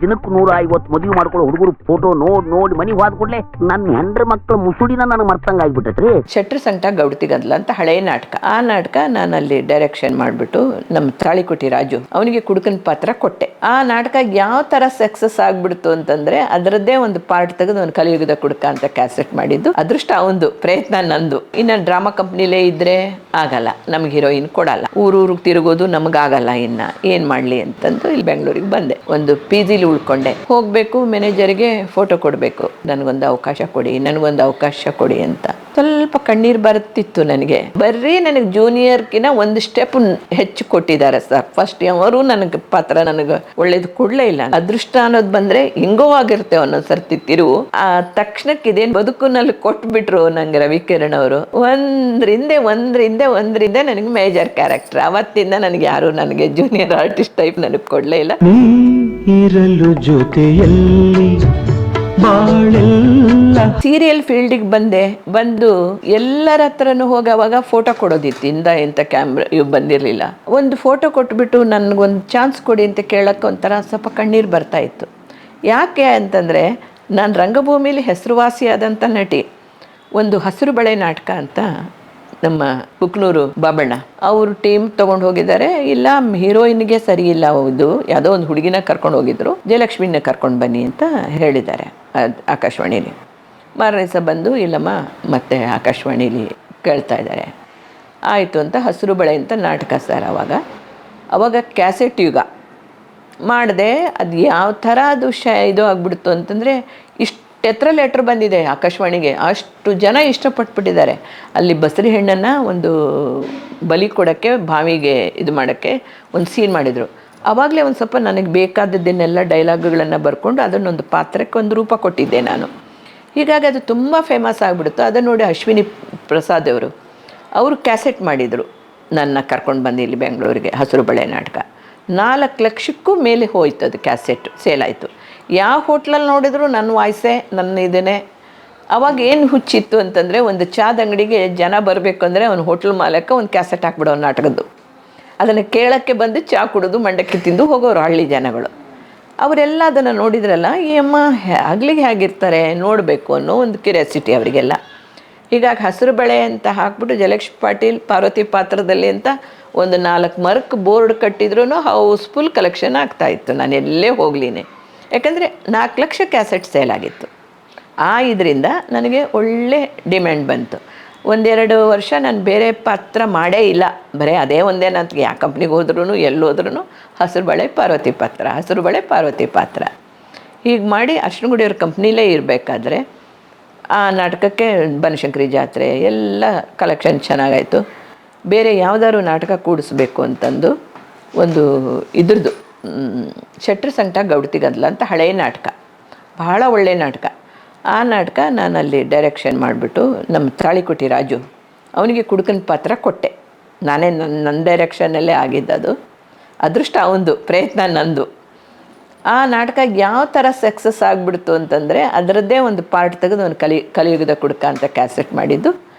ದಿನಕ್ಕೆ 150 ಮದುವೆ ಮಾಡ್ಕೊಳ್ಳೋ ಹುಡುಗರು ಫೋಟೋ ನೋಡಿ ಮನೆಗೆ ಹೋದ ಕೂಡಲೇ ನನ್ನ ಹೆಂಡ್ರ ಮಕ್ಕಳ ಮುಸುಡಿನ ನನಗೆ ಮರ್ತಂಗ ಆಗ್ಬಿಟ್ಟೈತ್ರಿ. ಶೆಟ್ರು ಸಂಕಟ ಗೌಡತಿ ಗದ್ದಲ ಅಂತ ಹಳೆ ನಾಟಕ. ಆ ನಾಟಕ ನಾನು ಅಲ್ಲಿ ಡೈರೆಕ್ಷನ್ ಮಾಡಿಬಿಟ್ಟು ನಮ್ಮ ತಾಳಿಕೋಟಿ ರಾಜು ಅವನಿಗೆ ಕುಡುಕನ ಪಾತ್ರ ಕೊಟ್ಟೆ. ಆ ನಾಟಕ ಯಾವ ತರ ಸಕ್ಸಸ್ ಆಗ್ಬಿಡ್ತು ಅಂತಂದ್ರೆ ಅದರದ್ದೇ ಒಂದು ಪಾರ್ಟ್ ತೆಗೆದು ಒಂದು ಕಲಿಯುಗದ ಕುಡುಕ ಅಂತ ಕ್ಯಾಸೆಟ್ ಮಾಡಿದ್ದು. ಅದೃಷ್ಟ ಅವಂದು, ಪ್ರಯತ್ನ ನಂದು. ಇನ್ನು ಡ್ರಾಮಾ ಕಂಪ್ನಿಲೇ ಇದ್ರೆ ಆಗಲ್ಲ, ನಮ್ಗೆ ಹೀರೋಯಿನ್ ಕೊಡಲ್ಲ, ಊರೂರಿಗೆ ತಿರುಗೋದು ನಮಗಾಗಲ್ಲ, ಇನ್ನ ಏನ್ ಮಾಡ್ಲಿ ಅಂತಂದು ಇಲ್ಲಿ ಬೆಂಗಳೂರಿಗೆ ಬಂದೆ. ಒಂದು PGಲಿ ಉಳ್ಕೊಂಡೆ. ಹೋಗ್ಬೇಕು, ಮ್ಯಾನೇಜರ್ಗೆ ಫೋಟೋ ಕೊಡಬೇಕು, ನನಗೊಂದು ಅವಕಾಶ ಕೊಡಿ, ನನಗೊಂದು ಅವಕಾಶ ಕೊಡಿ ಅಂತ. ಸ್ವಲ್ಪ ಕಣ್ಣೀರು ಬರುತ್ತಿತ್ತು ನನಗೆ. ಬರ್ರಿ ನನಗೆ ಜೂನಿಯರ್ಕಿನ ಒಂದು ಸ್ಟೆಪ್ ಹೆಚ್ಚು ಕೊಟ್ಟಿದ್ದಾರೆ ಸರ್. ಫಸ್ಟ್ ಅವರು ನನಗೆ ಪಾತ್ರ ನನಗೆ ಒಳ್ಳೇದು ಕೊಡ್ಲೇ ಇಲ್ಲ. ಅದೃಷ್ಟ ಅನ್ನೋದು ಬಂದ್ರೆ ಹಿಂಗೋ ಆಗಿರುತ್ತೆ ಒಂದೊಂದ್ಸರ್ತಿ ತಿರುವು. ಆ ತಕ್ಷಣಕ್ಕೆ ಇದೇನು ಬದುಕಿನಲ್ಲಿ ಕೊಟ್ಬಿಟ್ರು ನಂಗೆ ರವಿಕಿರಣ್ ಅವರು. ಒಂದ್ರಿಂದ ನನಗೆ ಮೇಜರ್ ಕ್ಯಾರೆಕ್ಟರ್. ಅವತ್ತಿಂದ ನನಗೆ ಯಾರು ನನಗೆ ಜೂನಿಯರ್ ಆರ್ಟಿಸ್ಟ್ ಟೈಪ್ ನನಗೆ ಕೊಡ್ಲೇ ಇಲ್ಲ. ಇರಲು ಜೊತೆಯಲ್ಲಿ ಸೀರಿಯಲ್ ಫೀಲ್ಡಿಗೆ ಬಂದು ಎಲ್ಲರ ಹತ್ರನೂ ಹೋಗೋವಾಗ ಫೋಟೋ ಕೊಡೋದಿತ್ತು. ಇಂಥ ಕ್ಯಾಮ್ರಾ ಇವು ಬಂದಿರಲಿಲ್ಲ. ಒಂದು ಫೋಟೋ ಕೊಟ್ಬಿಟ್ಟು ನನಗೊಂದು ಚಾನ್ಸ್ ಕೊಡಿ ಅಂತ ಕೇಳೋಕ್ಕೆ ಒಂಥರ ಸ್ವಲ್ಪ ಕಣ್ಣೀರು ಬರ್ತಾ ಇತ್ತು. ಯಾಕೆ ಅಂತಂದರೆ ನಾನು ರಂಗಭೂಮಿಲಿ ಹೆಸರುವಾಸಿಯಾದಂಥ ನಟಿ. ಒಂದು ಹಸಿರು ಬಳೆ ನಾಟಕ ಅಂತ ನಮ್ಮ ಕುಕ್ನೂರು ಬಾಬಣ್ಣ ಅವರು ಟೀಮ್ ತೊಗೊಂಡು ಹೋಗಿದ್ದಾರೆ. ಇಲ್ಲ ಹೀರೋಯಿನ್ಗೆ ಸರಿ ಇಲ್ಲ, ಹೌದು ಯಾವುದೋ ಒಂದು ಹುಡುಗಿನ ಕರ್ಕೊಂಡು ಹೋಗಿದ್ರು, ಜಯಲಕ್ಷ್ಮಿನ ಕರ್ಕೊಂಡು ಬನ್ನಿ ಅಂತ ಹೇಳಿದ್ದಾರೆ ಆಕಾಶವಾಣಿಲಿ. ಮಾರನೇ ದಿವಸ ಬಂದು ಇಲ್ಲಮ್ಮ ಮತ್ತೆ ಆಕಾಶವಾಣಿಲಿ ಕೇಳ್ತಾ ಇದ್ದಾರೆ. ಆಯಿತು ಅಂತ ಹಸಿರು ಬಳೆ ಅಂತ ನಾಟಕ ಸರ್. ಅವಾಗ ಕ್ಯಾಸೆಟ್ ಯುಗ ಮಾಡಿದೆ. ಅದು ಯಾವ ಥರ ಅದು ಇದು ಆಗ್ಬಿಡ್ತು ಅಂತಂದರೆ ಇಷ್ಟು ಎತ್ತರ ಲೆಟ್ರ್ ಬಂದಿದೆ ಆಕಾಶವಾಣಿಗೆ. ಅಷ್ಟು ಜನ ಇಷ್ಟಪಟ್ಬಿಟ್ಟಿದ್ದಾರೆ. ಅಲ್ಲಿ ಬಸರಿ ಹೆಣ್ಣನ್ನು ಒಂದು ಬಲಿ ಕೊಡೋಕ್ಕೆ, ಬಾವಿಗೆ ಇದು ಮಾಡೋಕ್ಕೆ ಒಂದು ಸೀನ್ ಮಾಡಿದರು. ಆವಾಗಲೇ ಒಂದು ಸ್ವಲ್ಪ ನನಗೆ ಬೇಕಾದದ್ದನ್ನೆಲ್ಲ ಡೈಲಾಗ್ಗಳನ್ನು ಬರ್ಕೊಂಡು ಅದನ್ನೊಂದು ಪಾತ್ರಕ್ಕೆ ಒಂದು ರೂಪ ಕೊಟ್ಟಿದ್ದೆ ನಾನು. ಹೀಗಾಗಿ ಅದು ತುಂಬ ಫೇಮಸ್ ಆಗಿಬಿಡ್ತು. ಅದನ್ನು ನೋಡಿ ಅಶ್ವಿನಿ ಪ್ರಸಾದ್ ಅವರು ಕ್ಯಾಸೆಟ್ ಮಾಡಿದರು, ನನ್ನ ಕರ್ಕೊಂಡು ಬಂದು ಇಲ್ಲಿ ಬೆಂಗಳೂರಿಗೆ. ಹಸಿರು ಬಳೆ ನಾಟಕ 4 ಲಕ್ಷಕ್ಕೂ ಮೇಲೆ ಹೋಯ್ತು ಅದು ಕ್ಯಾಸೆಟ್, ಸೇಲ್ ಆಯಿತು. ಯಾವ ಹೋಟ್ಲಲ್ಲಿ ನೋಡಿದ್ರು ನನ್ನ ವಾಯ್ಸೇ, ನನ್ನ ಇದನ್ನೇ. ಅವಾಗ ಏನು ಹುಚ್ಚಿತ್ತು ಅಂತಂದರೆ, ಒಂದು ಚಾದ ಅಂಗಡಿಗೆ ಜನ ಬರಬೇಕು ಅಂದರೆ ಅವ್ನು ಹೋಟ್ಲ್ ಮಾಲಕ ಒಂದು ಕ್ಯಾಸೆಟ್ ಹಾಕ್ಬಿಡೋ ನಾಟಕದ್ದು. ಅದನ್ನು ಕೇಳೋಕ್ಕೆ ಬಂದು ಚಾ ಕುಡಿದು ಮಂಡಕ್ಕಿ ತಿಂದು ಹೋಗೋರು ಹಳ್ಳಿ ಜನಗಳು. ಅವರೆಲ್ಲ ಅದನ್ನು ನೋಡಿದ್ರಲ್ಲ, ಈ ಅಮ್ಮ ಆಗ್ಲಿಗೆ ಹೇಗಿರ್ತಾರೆ ನೋಡಬೇಕು ಅನ್ನೋ ಒಂದು ಕ್ಯೂರಿಯಾಸಿಟಿ ಅವರಿಗೆಲ್ಲ. ಹೀಗಾಗಿ ಹಸಿರು ಬಳೆ ಅಂತ ಹಾಕ್ಬಿಟ್ಟು ಜಯಲಕ್ಷ್ಮಿ ಪಾಟೀಲ್ ಪಾರ್ವತಿ ಪಾತ್ರದಲ್ಲಿ ಅಂತ ಒಂದು 4 ಮರಕ್ಕೆ ಬೋರ್ಡ್ ಕಟ್ಟಿದ್ರೂ ಹೌಸ್ಫುಲ್ ಕಲೆಕ್ಷನ್ ಆಗ್ತಾಯಿತ್ತು. ನಾನು ಎಲ್ಲೇ ಹೋಗ್ಲಿನೇ, ಯಾಕಂದರೆ 4 ಲಕ್ಷ ಕ್ಯಾಸೆಟ್ ಸೇಲ್ ಆಗಿತ್ತು. ಇದರಿಂದ ನನಗೆ ಒಳ್ಳೆ ಡಿಮ್ಯಾಂಡ್ ಬಂತು. 1-2 ವರ್ಷ ನಾನು ಬೇರೆ ಪಾತ್ರ ಮಾಡೇ ಇಲ್ಲ, ಬರೀ ಅದೇ ಒಂದೇ. ನಾನು ಯಾವ ಕಂಪ್ನಿಗೆ ಹೋದ್ರೂ ಎಲ್ಲೋದ್ರೂ ಹಸಿರು ಬಳೆ ಪಾರ್ವತಿ ಪಾತ್ರ, ಹಸಿರು ಬಳೆ ಪಾರ್ವತಿ ಪಾತ್ರ ಹೀಗೆ ಮಾಡಿ ಅರ್ಶನಗುಡಿಯವ್ರ ಕಂಪ್ನಿಲೇ ಇರಬೇಕಾದ್ರೆ ಆ ನಾಟಕಕ್ಕೆ ಬನಶಂಕರಿ ಜಾತ್ರೆ ಎಲ್ಲ ಕಲೆಕ್ಷನ್ ಚೆನ್ನಾಗಾಯಿತು. ಬೇರೆ ಯಾವುದಾದ್ರು ನಾಟಕ ಕೂಡಿಸ್ಬೇಕು ಅಂತಂದು ಒಂದು ಇದ್ರದ್ದು ಶೆಟ್ರು ಸಂಕಟ ಗೌಡತಿ ಗದ್ದಲ ಅಂತ ಹಳೆ ನಾಟಕ, ಬಹಳ ಒಳ್ಳೆಯ ನಾಟಕ. ಆ ನಾಟಕ ನಾನು ಅಲ್ಲಿ ಡೈರೆಕ್ಷನ್ ಮಾಡಿಬಿಟ್ಟು ನಮ್ಮ ತಾಳಿಕೋಟಿ ರಾಜು ಅವನಿಗೆ ಕುಡುಕನ ಪಾತ್ರ ಕೊಟ್ಟೆ. ನಾನೇ ನನ್ನ ಡೈರೆಕ್ಷನ್ನಲ್ಲೇ ಆಗಿದ್ದದು. ಅದೃಷ್ಟ ಅವಂದು, ಪ್ರಯತ್ನ ನಂದು. ಆ ನಾಟಕ ಯಾವ ಥರ ಸಕ್ಸಸ್ ಆಗಿಬಿಡ್ತು ಅಂತಂದರೆ ಅದರದ್ದೇ ಒಂದು ಪಾರ್ಟ್ ತೆಗೆದು ಒಂದು ಕಲಿಯುಗದ ಕುಡುಕ ಅಂತ ಕ್ಯಾಸೆಟ್ ಮಾಡಿದ್ದು.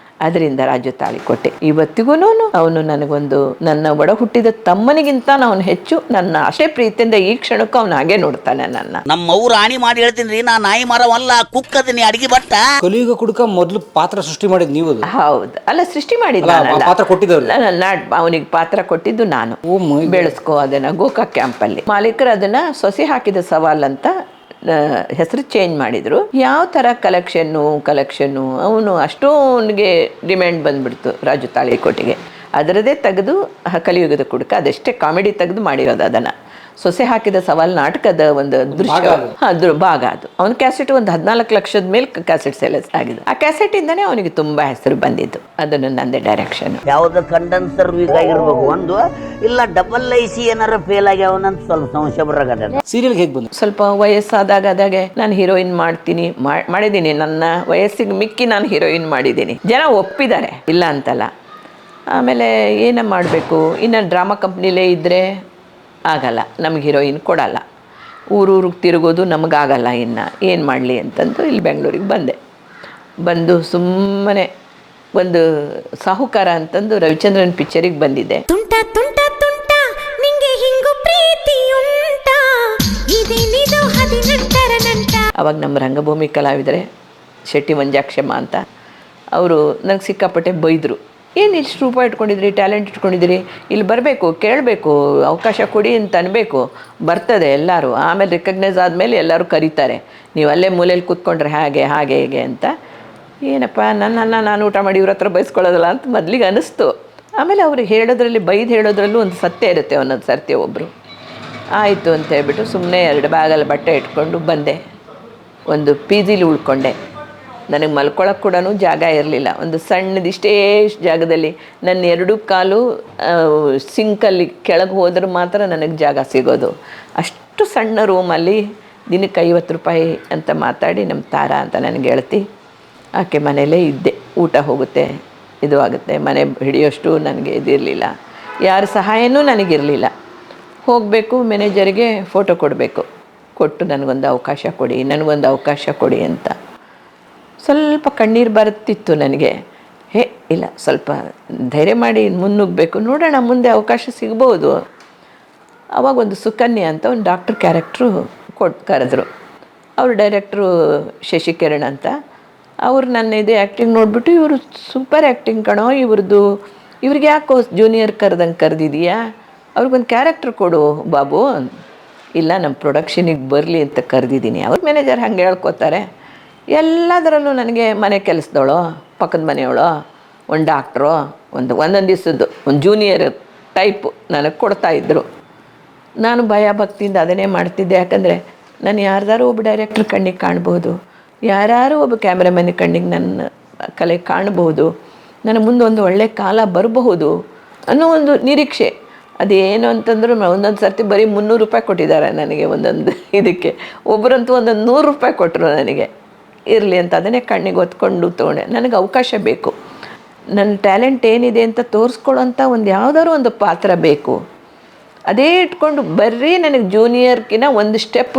ಅದರಿಂದ ರಾಜು ತಾಳಿಕೋಟೆ ಇವತ್ತಿಗೂ ಅವನು ನನಗೊಂದು ನನ್ನ ಒಡ ಹುಟ್ಟಿದ ತಮ್ಮನಿಗಿಂತ ಅವನು ಹೆಚ್ಚು ನನ್ನ ಅಷ್ಟೇ ಪ್ರೀತಿಯಿಂದ ಈ ಕ್ಷಣಕ್ಕೂ ಅವನು ಹಾಗೆ ನೋಡ್ತಾನೆ ನನ್ನ. ನಮ್ಮ ಊರು ಆಣಿ ಮಾಡಿ ಹೇಳ್ತೀನಿ ರೀ, ನಾ ನಾಯಿ ಮರವಲ್ಲ, ಕುಕ್ಕದನಿ ಅಡಿಗೆ ಬಟ್ಟ. ಕಲಿಯುಗ ಕುಡುಕ ಮೊದಲು ಪಾತ್ರ ಸೃಷ್ಟಿ ಮಾಡಿದ್ ನೀವು? ಹೌದು, ಅಲ್ಲ ಸೃಷ್ಟಿ ಮಾಡಿದ್ದ ಅವನಿಗೆ ಪಾತ್ರ ಕೊಟ್ಟಿದ್ದು ನಾನು. ಬೆಳೆಸ್ಕೋ ಅದನ್ನ ಗೋಕಾಕ್ ಕ್ಯಾಂಪಲ್ಲಿ. ಮಾಲೀಕರು ಅದನ್ನ ಸೊಸೆ ಹಾಕಿದ ಸವಾಲ್ ಅಂತ ಹೆಸರು ಚೇಂಜ್ ಮಾಡಿದರು. ಯಾವ ಥರ ಕಲೆಕ್ಷನ್ನು ಅವನು ಅಷ್ಟೊಂದಿಗೆ ಡಿಮ್ಯಾಂಡ್ ಬಂದುಬಿಡ್ತು ರಾಜು ತಾಳಿಕೋಟೆಗೆ. ಅದರದೇ ತೆಗೆದು ಕಲಿಯುಗದ ಕುಡುಕ, ಅದೆಷ್ಟೇ ಕಾಮಿಡಿ ತೆಗೆದು ಮಾಡಿರೋದು. ಅದನ್ನು ಸೊಸೆ ಹಾಕಿದ ಸವಾಲ್ ನಾಟಕದ ಒಂದು ದೃಶ್ಯ ಅದ್ರ ಭಾಗ ಅದು. ಅವನ ಕ್ಯಾಸೆಟ್ ಒಂದು 14 ಲಕ್ಷದ ಮೇಲೆ ಕ್ಯಾಸೆಟ್ ಸೇಲ್ಸ್ ಆಗಿದೆ. ಆ ಕ್ಯಾಸೆಟಿಂದನೇ ಅವನಿಗೆ ತುಂಬ ಹೆಸರು ಬಂದಿದ್ದು. ಅದನ್ನು ನಂದೇ ಡೈರೆಕ್ಷನ್. ಯಾವ್ದು ಕಂಡೆನ್ಸರ್ ವೀಕ್ ಆಗಿರ್ಬೇಕು ಒಂದು, ಇಲ್ಲ ಡಬಲ್ IC ಏನಾರ ಫೇಲ್ ಆಗ್ಯಾವನಂತ ಸ್ವಲ್ಪ ಸಂಶಯ ಬರಗದ. ಸೀರಿಯಲ್ಗೆ ಹೇಗೆ ಬಂದು ಸ್ವಲ್ಪ ವಯಸ್ಸಾದಾಗೆ ನಾನು ಹೀರೋಯಿನ್ ಮಾಡಿದ್ದೀನಿ. ನನ್ನ ವಯಸ್ಸಿಗೆ ಮಿಕ್ಕಿ ನಾನು ಹೀರೋಯಿನ್ ಮಾಡಿದ್ದೀನಿ. ಜನ ಒಪ್ಪಿದ್ದಾರೆ, ಇಲ್ಲ ಅಂತಲ್ಲ. ಆಮೇಲೆ ಏನ ಮಾಡಬೇಕು, ಇನ್ನು ಡ್ರಾಮಾ ಕಂಪ್ನಿಲೇ ಇದ್ದರೆ ಆಗಲ್ಲ, ನಮ್ಗೆ ಹೀರೋಯಿನ್ ಕೊಡಲ್ಲ, ಊರೂರಿಗೆ ತಿರುಗೋದು ನಮಗಾಗಲ್ಲ, ಇನ್ನು ಏನು ಮಾಡಲಿ ಅಂತಂದು ಇಲ್ಲಿ ಬೆಂಗಳೂರಿಗೆ ಬಂದು ಸುಮ್ಮನೆ ಒಂದು ಸಾಹುಕಾರ ಅಂತಂದು ರವಿಚಂದ್ರನ್ ಪಿಕ್ಚರಿಗೆ ಬಂದಿದ್ದೆ. ತುಂಟ ತುಂಟ ತುಂಟ ನಿಂಗೆ ಹಿಂಗು ಪ್ರೀತಿ ಉಂಟಾ ಇದೇನಿದು ಅವಾಗ ನಮ್ಮ ರಂಗಭೂಮಿ ಕಲಾವಿದರೆ ಶೆಟ್ಟಿ ಮಂಜಾಕ್ಷಮ್ಮ ಅಂತ ಅವರು ನನಗೆ ಸಿಕ್ಕಾಪಟ್ಟೆ ಬೈದರು. ಏನು ಇಷ್ಟು ರೂಪಾಯಿ ಇಟ್ಕೊಂಡಿದ್ರಿ, ಟ್ಯಾಲೆಂಟ್ ಇಟ್ಕೊಂಡಿದ್ದೀರಿ, ಇಲ್ಲಿ ಬರಬೇಕು, ಕೇಳಬೇಕು, ಅವಕಾಶ ಕೊಡಿ ಅಂತ ಅನ್ಬೇಕು, ಬರ್ತದೆ ಎಲ್ಲರೂ, ಆಮೇಲೆ ರಿಕಗ್ನೈಸ್ ಆದಮೇಲೆ ಎಲ್ಲರೂ ಕರೀತಾರೆ, ನೀವು ಅಲ್ಲೇ ಮೂಲೆಯಲ್ಲಿ ಕೂತ್ಕೊಂಡ್ರೆ ಹಾಗೆ ಹಾಗೆ ಹೇಗೆ ಅಂತ. ಏನಪ್ಪ ನಾನು ಊಟ ಮಾಡಿ ಇವ್ರ ಹತ್ರ ಬಯಸ್ಕೊಳ್ಳೋದಲ್ಲ ಅಂತ ಮೊದಲಿಗೆ ಅನ್ನಿಸ್ತು. ಆಮೇಲೆ ಅವ್ರು ಹೇಳೋದ್ರಲ್ಲಿ ಹೇಳೋದ್ರಲ್ಲೂ ಒಂದು ಸತ್ಯ ಇರುತ್ತೆ, ಒಂದೊಂದು ಸರ್ತಿ ಒಬ್ಬರು. ಆಯಿತು ಅಂತ ಹೇಳ್ಬಿಟ್ಟು ಸುಮ್ಮನೆ 2 ಬ್ಯಾಗಲ್ಲಿ ಬಟ್ಟೆ ಇಟ್ಕೊಂಡು ಬಂದೆ. ಒಂದು ಪಿ ಜಿಲಿ ಉಳ್ಕೊಂಡೆ. ನನಗೆ ಮಲ್ಕೊಳ್ಳೋಕೆ ಕೂಡ ಜಾಗ ಇರಲಿಲ್ಲ. ಒಂದು ಸಣ್ಣದಿಷ್ಟೇ ಜಾಗದಲ್ಲಿ ನನ್ನ 2 ಕಾಲು ಸಿಂಕಲ್ಲಿ ಕೆಳಗೆ ಹೋದ್ರೆ ಮಾತ್ರ ನನಗೆ ಜಾಗ ಸಿಗೋದು. ಅಷ್ಟು ಸಣ್ಣ ರೂಮಲ್ಲಿ ದಿನಕ್ಕೆ 50 ರೂಪಾಯಿ ಅಂತ ಮಾತಾಡಿ ನಮ್ಮ ತಾರಾ ಅಂತ ನನಗೆ ಗೆಳತಿ, ಆಕೆ ಮನೆಯಲ್ಲೇ ಇದ್ದೆ. ಊಟ ಹೋಗುತ್ತೆ, ಇದು ಆಗುತ್ತೆ, ಮನೆ ಹಿಡಿಯೋಷ್ಟು ನನಗೆ ಇದಿರಲಿಲ್ಲ, ಯಾರ ಸಹಾಯನೂ ನನಗಿರಲಿಲ್ಲ. ಹೋಗಬೇಕು, ಮ್ಯಾನೇಜರಿಗೆ ಫೋಟೋ ಕೊಟ್ಟು ನನಗೊಂದು ಅವಕಾಶ ಕೊಡಿ, ನನಗೊಂದು ಅವಕಾಶ ಕೊಡಿ ಅಂತ. ಸ್ವಲ್ಪ ಕಣ್ಣೀರು ಬರುತ್ತಿತ್ತು ನನಗೆ. ಇಲ್ಲ, ಸ್ವಲ್ಪ ಧೈರ್ಯ ಮಾಡಿ ಮುನ್ನುಗ್ಗಬೇಕು, ನೋಡೋಣ ಮುಂದೆ ಅವಕಾಶ ಸಿಗ್ಬೋದು. ಆವಾಗ ಒಂದು ಸುಕನ್ಯಾ ಅಂತ ಒಂದು ಡಾಕ್ಟ್ರ್ ಕ್ಯಾರೆಕ್ಟ್ರು ಕರೆದ್ರು. ಅವರು ಡೈರೆಕ್ಟ್ರು ಶಶಿಕಿರಣ್ ಅಂತ. ಅವ್ರು ನನ್ನ ಇದು ಆ್ಯಕ್ಟಿಂಗ್ ನೋಡಿಬಿಟ್ಟು, ಇವರು ಸೂಪರ್ ಆ್ಯಕ್ಟಿಂಗ್ ಕಣೋ ಇವ್ರದ್ದು, ಇವ್ರಿಗೆ ಯಾಕೋ ಜೂನಿಯರ್ ಕರೆದಿದೆಯಾ, ಅವ್ರಿಗೊಂದು ಕ್ಯಾರೆಕ್ಟ್ರ್ ಕೊಡು ಬಾಬು. ಇಲ್ಲ, ನಮ್ಮ ಪ್ರೊಡಕ್ಷನಿಗೆ ಬರಲಿ ಅಂತ ಕರೆದಿದ್ದೀನಿ. ಅವ್ರ ಮ್ಯಾನೇಜರ್ ಹಂಗೆ ಹೇಳ್ಕೊತಾರೆ. ಎಲ್ಲದರಲ್ಲೂ ನನಗೆ ಮನೆ ಕೆಲಸದವಳು, ಪಕ್ಕದ ಮನೆಯವಳು, ಒಂದು ಡಾಕ್ಟ್ರು, ಒಂದೊಂದು ದಿವಸದ್ದು ಒಂದು ಜೂನಿಯರ್ ಟೈಪು ನನಗೆ ಕೊಡ್ತಾಯಿದ್ರು. ನಾನು ಭಯ ಭಕ್ತಿಯಿಂದ ಅದನ್ನೇ ಮಾಡ್ತಿದ್ದೆ. ಯಾಕಂದರೆ ನಾನು ಯಾರ್ದಾರು ಒಬ್ಬ ಡೈರೆಕ್ಟ್ರ್ ಕಣ್ಣಿಗೆ ಕಾಣ್ಬೋದು, ಯಾರು ಒಬ್ಬ ಕ್ಯಾಮ್ರಾಮನ್ ಕಣ್ಣಿಗೆ ನನ್ನ ಕಲೆ ಕಾಣ್ಬೋದು, ನನ್ನ ಮುಂದೆ ಒಂದು ಒಳ್ಳೆಯ ಕಾಲ ಬರಬಹುದು ಅನ್ನೋ ಒಂದು ನಿರೀಕ್ಷೆ. ಅದೇನು ಅಂತಂದ್ರೆ ಒಂದೊಂದು ಸರ್ತಿ ಬರೀ 300 ರೂಪಾಯಿ ಕೊಟ್ಟಿದ್ದಾರೆ ನನಗೆ ಒಂದೊಂದು ಇದಕ್ಕೆ. ಒಬ್ಬರಂತೂ 100 ರೂಪಾಯಿ ಕೊಟ್ಟರು ನನಗೆ. ಇರಲಿ ಅಂತ ಅದನ್ನೇ ಕಣ್ಣಿಗೆ ಹೊತ್ಕೊಂಡು ತೊಗೊಂಡೆ. ನನಗೆ ಅವಕಾಶ ಬೇಕು, ನನ್ನ ಟ್ಯಾಲೆಂಟ್ ಏನಿದೆ ಅಂತ ತೋರಿಸ್ಕೊಳ್ಳೋಂಥ ಯಾವುದಾದ್ರು ಒಂದು ಪಾತ್ರ ಬೇಕು. ಅದೇ ಇಟ್ಕೊಂಡು ಬರೀ ನನಗೆ ಜೂನಿಯರ್ಕಿನ ಒಂದು ಸ್ಟೆಪ್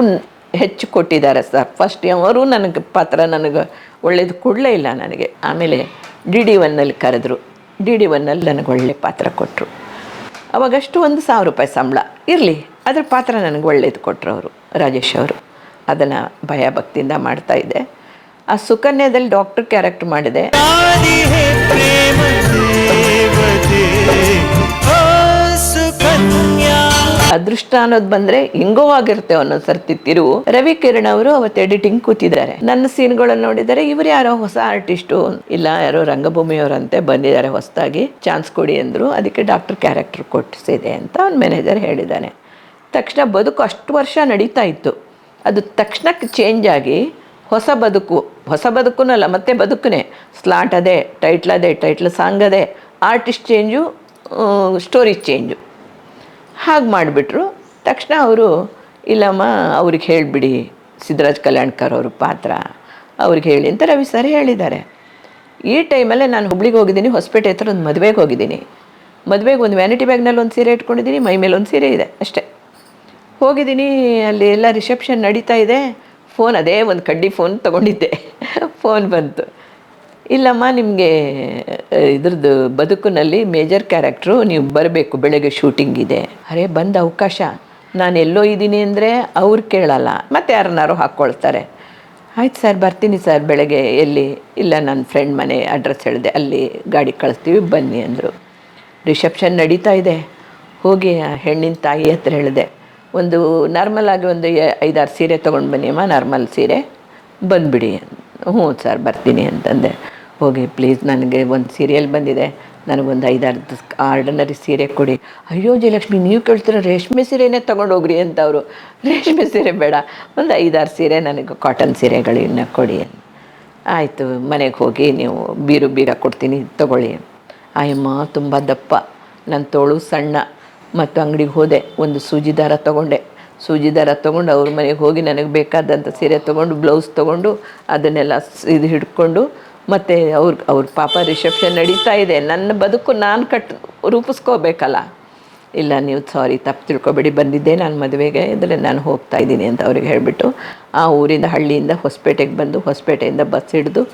ಹೆಚ್ಚು ಕೊಟ್ಟಿದ್ದಾರೆ ಸರ್. ಫಸ್ಟ್ ಅವರು ನನಗೆ ಪಾತ್ರ ನನಗೆ ಒಳ್ಳೇದು ಕೊಡಲೇ ಇಲ್ಲ ನನಗೆ. ಆಮೇಲೆ DD1ನಲ್ಲಿ ಕರೆದ್ರು. DD1ನಲ್ಲಿ ನನಗೆ ಒಳ್ಳೆ ಪಾತ್ರ ಕೊಟ್ಟರು. ಅವಾಗಷ್ಟು 1,000 ರೂಪಾಯಿ ಸಂಬಳ ಇರಲಿ, ಅದ್ರ ಪಾತ್ರ ನನಗೆ ಒಳ್ಳೇದು ಕೊಟ್ಟರು ಅವರು, ರಾಜೇಶ್ ಅವರು. ಅದನ್ನು ಭಯ ಭಕ್ತಿಯಿಂದ ಮಾಡ್ತಾಯಿದ್ದೆ. ಆ ಸುಕನ್ಯಾದಲ್ಲಿ ಡಾಕ್ಟರ್ ಕ್ಯಾರೆಕ್ಟರ್ ಮಾಡಿದೆ. ಅದೃಷ್ಟ ಅನ್ನೋದು ಬಂದರೆ ಹಿಂಗೋ ಆಗಿರುತ್ತೆ ಒಂದೊಂದು ಸರ್ತಿ ತಿರುವು. ರವಿ ಕಿರಣ್ ಅವರು ಅವತ್ತು ಎಡಿಟಿಂಗ್ ಕೂತಿದ್ದಾರೆ. ನನ್ನ ಸೀನ್ಗಳನ್ನು ನೋಡಿದ್ದಾರೆ. ಇವರು ಯಾರೋ ಹೊಸ ಆರ್ಟಿಸ್ಟು, ಇಲ್ಲ ಯಾರೋ ರಂಗಭೂಮಿಯವರಂತೆ ಬಂದಿದ್ದಾರೆ, ಹೊಸದಾಗಿ ಚಾನ್ಸ್ ಕೊಡಿ ಅಂದರು. ಅದಕ್ಕೆ ಡಾಕ್ಟರ್ ಕ್ಯಾರೆಕ್ಟರ್ ಕೊಟ್ಟಿಸಿದೆ ಅಂತ ಅವ್ನ ಮ್ಯಾನೇಜರ್ ಹೇಳಿದ್ದಾನೆ. ತಕ್ಷಣ ಬದುಕು ಅಷ್ಟು ವರ್ಷ ನಡೀತಾ ಇತ್ತು, ಅದು ತಕ್ಷಣಕ್ಕೆ ಚೇಂಜ್ ಆಗಿ ಹೊಸ ಬದುಕುನಲ್ಲ, ಮತ್ತೆ ಬದುಕನೇ. ಸ್ಲಾಟ್ ಅದೇ, ಟೈಟ್ಲ್ ಸಾಂಗ್ ಅದೇ, ಆರ್ಟಿಸ್ಟ್ ಚೇಂಜು, ಸ್ಟೋರಿ ಚೇಂಜು. ಹಾಗೆ ಮಾಡಿಬಿಟ್ರು. ತಕ್ಷಣ ಅವರು, ಇಲ್ಲಮ್ಮ ಅವ್ರಿಗೆ ಹೇಳಿಬಿಡಿ, ಸಿದ್ದರಾಜ್ ಕಲ್ಯಾಣ್ಕರ್ ಅವರು ಪಾತ್ರ ಅವ್ರಿಗೆ ಹೇಳಿ ಅಂತ ರವಿ ಸರ್ ಹೇಳಿದ್ದಾರೆ. ಈ ಟೈಮಲ್ಲೇ ನಾನು ಹುಬ್ಳಿಗೆ ಹೋಗಿದ್ದೀನಿ, ಹೊಸಪೇಟೆ ಹತ್ರ ಒಂದು ಮದುವೆಗೆ ಹೋಗಿದ್ದೀನಿ. ಮದುವೆಗೆ ಒಂದು ವ್ಯಾನಿಟಿ ಬ್ಯಾಗ್ನಲ್ಲಿ ಒಂದು ಸೀರೆ ಇಟ್ಕೊಂಡಿದ್ದೀನಿ, ಮೈ ಮೇಲೆ ಒಂದು ಸೀರೆ ಇದೆ ಅಷ್ಟೇ. ಹೋಗಿದ್ದೀನಿ, ಅಲ್ಲಿ ಎಲ್ಲ ರಿಸೆಪ್ಷನ್ ನಡೀತಾ ಇದೆ. ಫೋನ್, ಅದೇ ಒಂದು ಕಡ್ಡಿ ಫೋನ್ ತೊಗೊಂಡಿದ್ದೆ. ಫೋನ್ ಬಂತು, ಇಲ್ಲಮ್ಮ ನಿಮಗೆ ಇದ್ರದ್ದು ಬದುಕಿನಲ್ಲಿ ಮೇಜರ್ ಕ್ಯಾರೆಕ್ಟ್ರು, ನೀವು ಬರಬೇಕು, ಬೆಳಗ್ಗೆ ಶೂಟಿಂಗ್ ಇದೆ. ಅರೆ, ಬಂದ ಅವಕಾಶ. ನಾನು ಎಲ್ಲೋ ಇದ್ದೀನಿ ಅಂದರೆ ಅವ್ರು ಕೇಳಲ್ಲ, ಮತ್ತು ಯಾರನ್ನಾರು ಹಾಕ್ಕೊಳ್ತಾರೆ. ಆಯ್ತು ಸರ್, ಬರ್ತೀನಿ ಸರ್ ಬೆಳಗ್ಗೆ. ಎಲ್ಲಿ? ಇಲ್ಲ, ನನ್ನ ಫ್ರೆಂಡ್ ಮನೆ ಅಡ್ರೆಸ್ ಹೇಳಿದೆ, ಅಲ್ಲಿ ಗಾಡಿ ಕಳಿಸ್ತೀವಿ ಬನ್ನಿ ಅಂದರು. ರಿಸೆಪ್ಷನ್ ನಡೀತಾ ಇದೆ. ಹೋಗಿ ಹೆಣ್ಣಿನ ತಾಯಿ ಹತ್ರ ಹೇಳಿದೆ, ಒಂದು ನಾರ್ಮಲಾಗಿ ಒಂದು 5-6 ಸೀರೆ ತೊಗೊಂಡು ಬನ್ನಿ ಅಮ್ಮ, ನಾರ್ಮಲ್ ಸೀರೆ, ಬಂದುಬಿಡಿ. ಹ್ಞೂ ಸರ್ ಬರ್ತೀನಿ ಅಂತಂದೆ. ಹೋಗಿ ಪ್ಲೀಸ್, ನನಗೆ ಒಂದು ಸೀರಿಯಲ್ ಬಂದಿದೆ, ನನಗೊಂದು 5-6 ಆರ್ಡಿನರಿ ಸೀರೆ ಕೊಡಿ. ಅಯ್ಯೋ ಜಯಲಕ್ಷ್ಮಿ, ನೀವು ಕೇಳ್ತೀರ, ರೇಷ್ಮೆ ಸೀರೆನೇ ತೊಗೊಂಡೋಗ್ರಿ ಅಂತ ಅವರು. ರೇಷ್ಮೆ ಸೀರೆ ಬೇಡ, ಒಂದು 5-6 ಸೀರೆ ನನಗೆ ಕಾಟನ್ ಸೀರೆಗಳನ್ನ ಕೊಡಿ. ಆಯಿತು, ಮನೆಗೆ ಹೋಗಿ ನೀವು ಬೀಗ ಕೊಡ್ತೀನಿ ತೊಗೊಳ್ಳಿ. ಆಯಮ್ಮ ತುಂಬ ದಪ್ಪ, ನನ್ನ ತೋಳು ಸಣ್ಣ. ಮತ್ತು ಅಂಗಡಿಗೆ ಹೋದೆ, ಒಂದು ಸೂಜಿ ದಾರ ತೊಗೊಂಡು ಅವ್ರ ಮನೆಗೆ ಹೋಗಿ ನನಗೆ ಬೇಕಾದಂಥ ಸೀರೆ ತೊಗೊಂಡು, ಬ್ಲೌಸ್ ತೊಗೊಂಡು, ಅದನ್ನೆಲ್ಲ ಇದು ಹಿಡ್ಕೊಂಡು, ಮತ್ತು ಅವ್ರ ಪಾಪ ರಿಸೆಪ್ಷನ್ ನಡೀತಾ ಇದೆ. ನನ್ನ ಬದುಕು ನಾನು ರೂಪಿಸ್ಕೋಬೇಕಲ್ಲ. ಇಲ್ಲ, ನೀವು ಸಾರಿ, ತಪ್ಪು ತಿಳ್ಕೊಬೇಡಿ, ಬಂದಿದ್ದೆ ನಾನು ಮದುವೆಗೆ, ಇದರಲ್ಲಿ ನಾನು ಹೋಗ್ತಾ ಇದ್ದೀನಿ ಅಂತ ಅವ್ರಿಗೆ ಹೇಳಿಬಿಟ್ಟು, ಆ ಊರಿಂದ, ಹಳ್ಳಿಯಿಂದ ಹೊಸಪೇಟೆಗೆ ಬಂದು, ಹೊಸಪೇಟೆಯಿಂದ ಬಸ್ ಹಿಡಿದು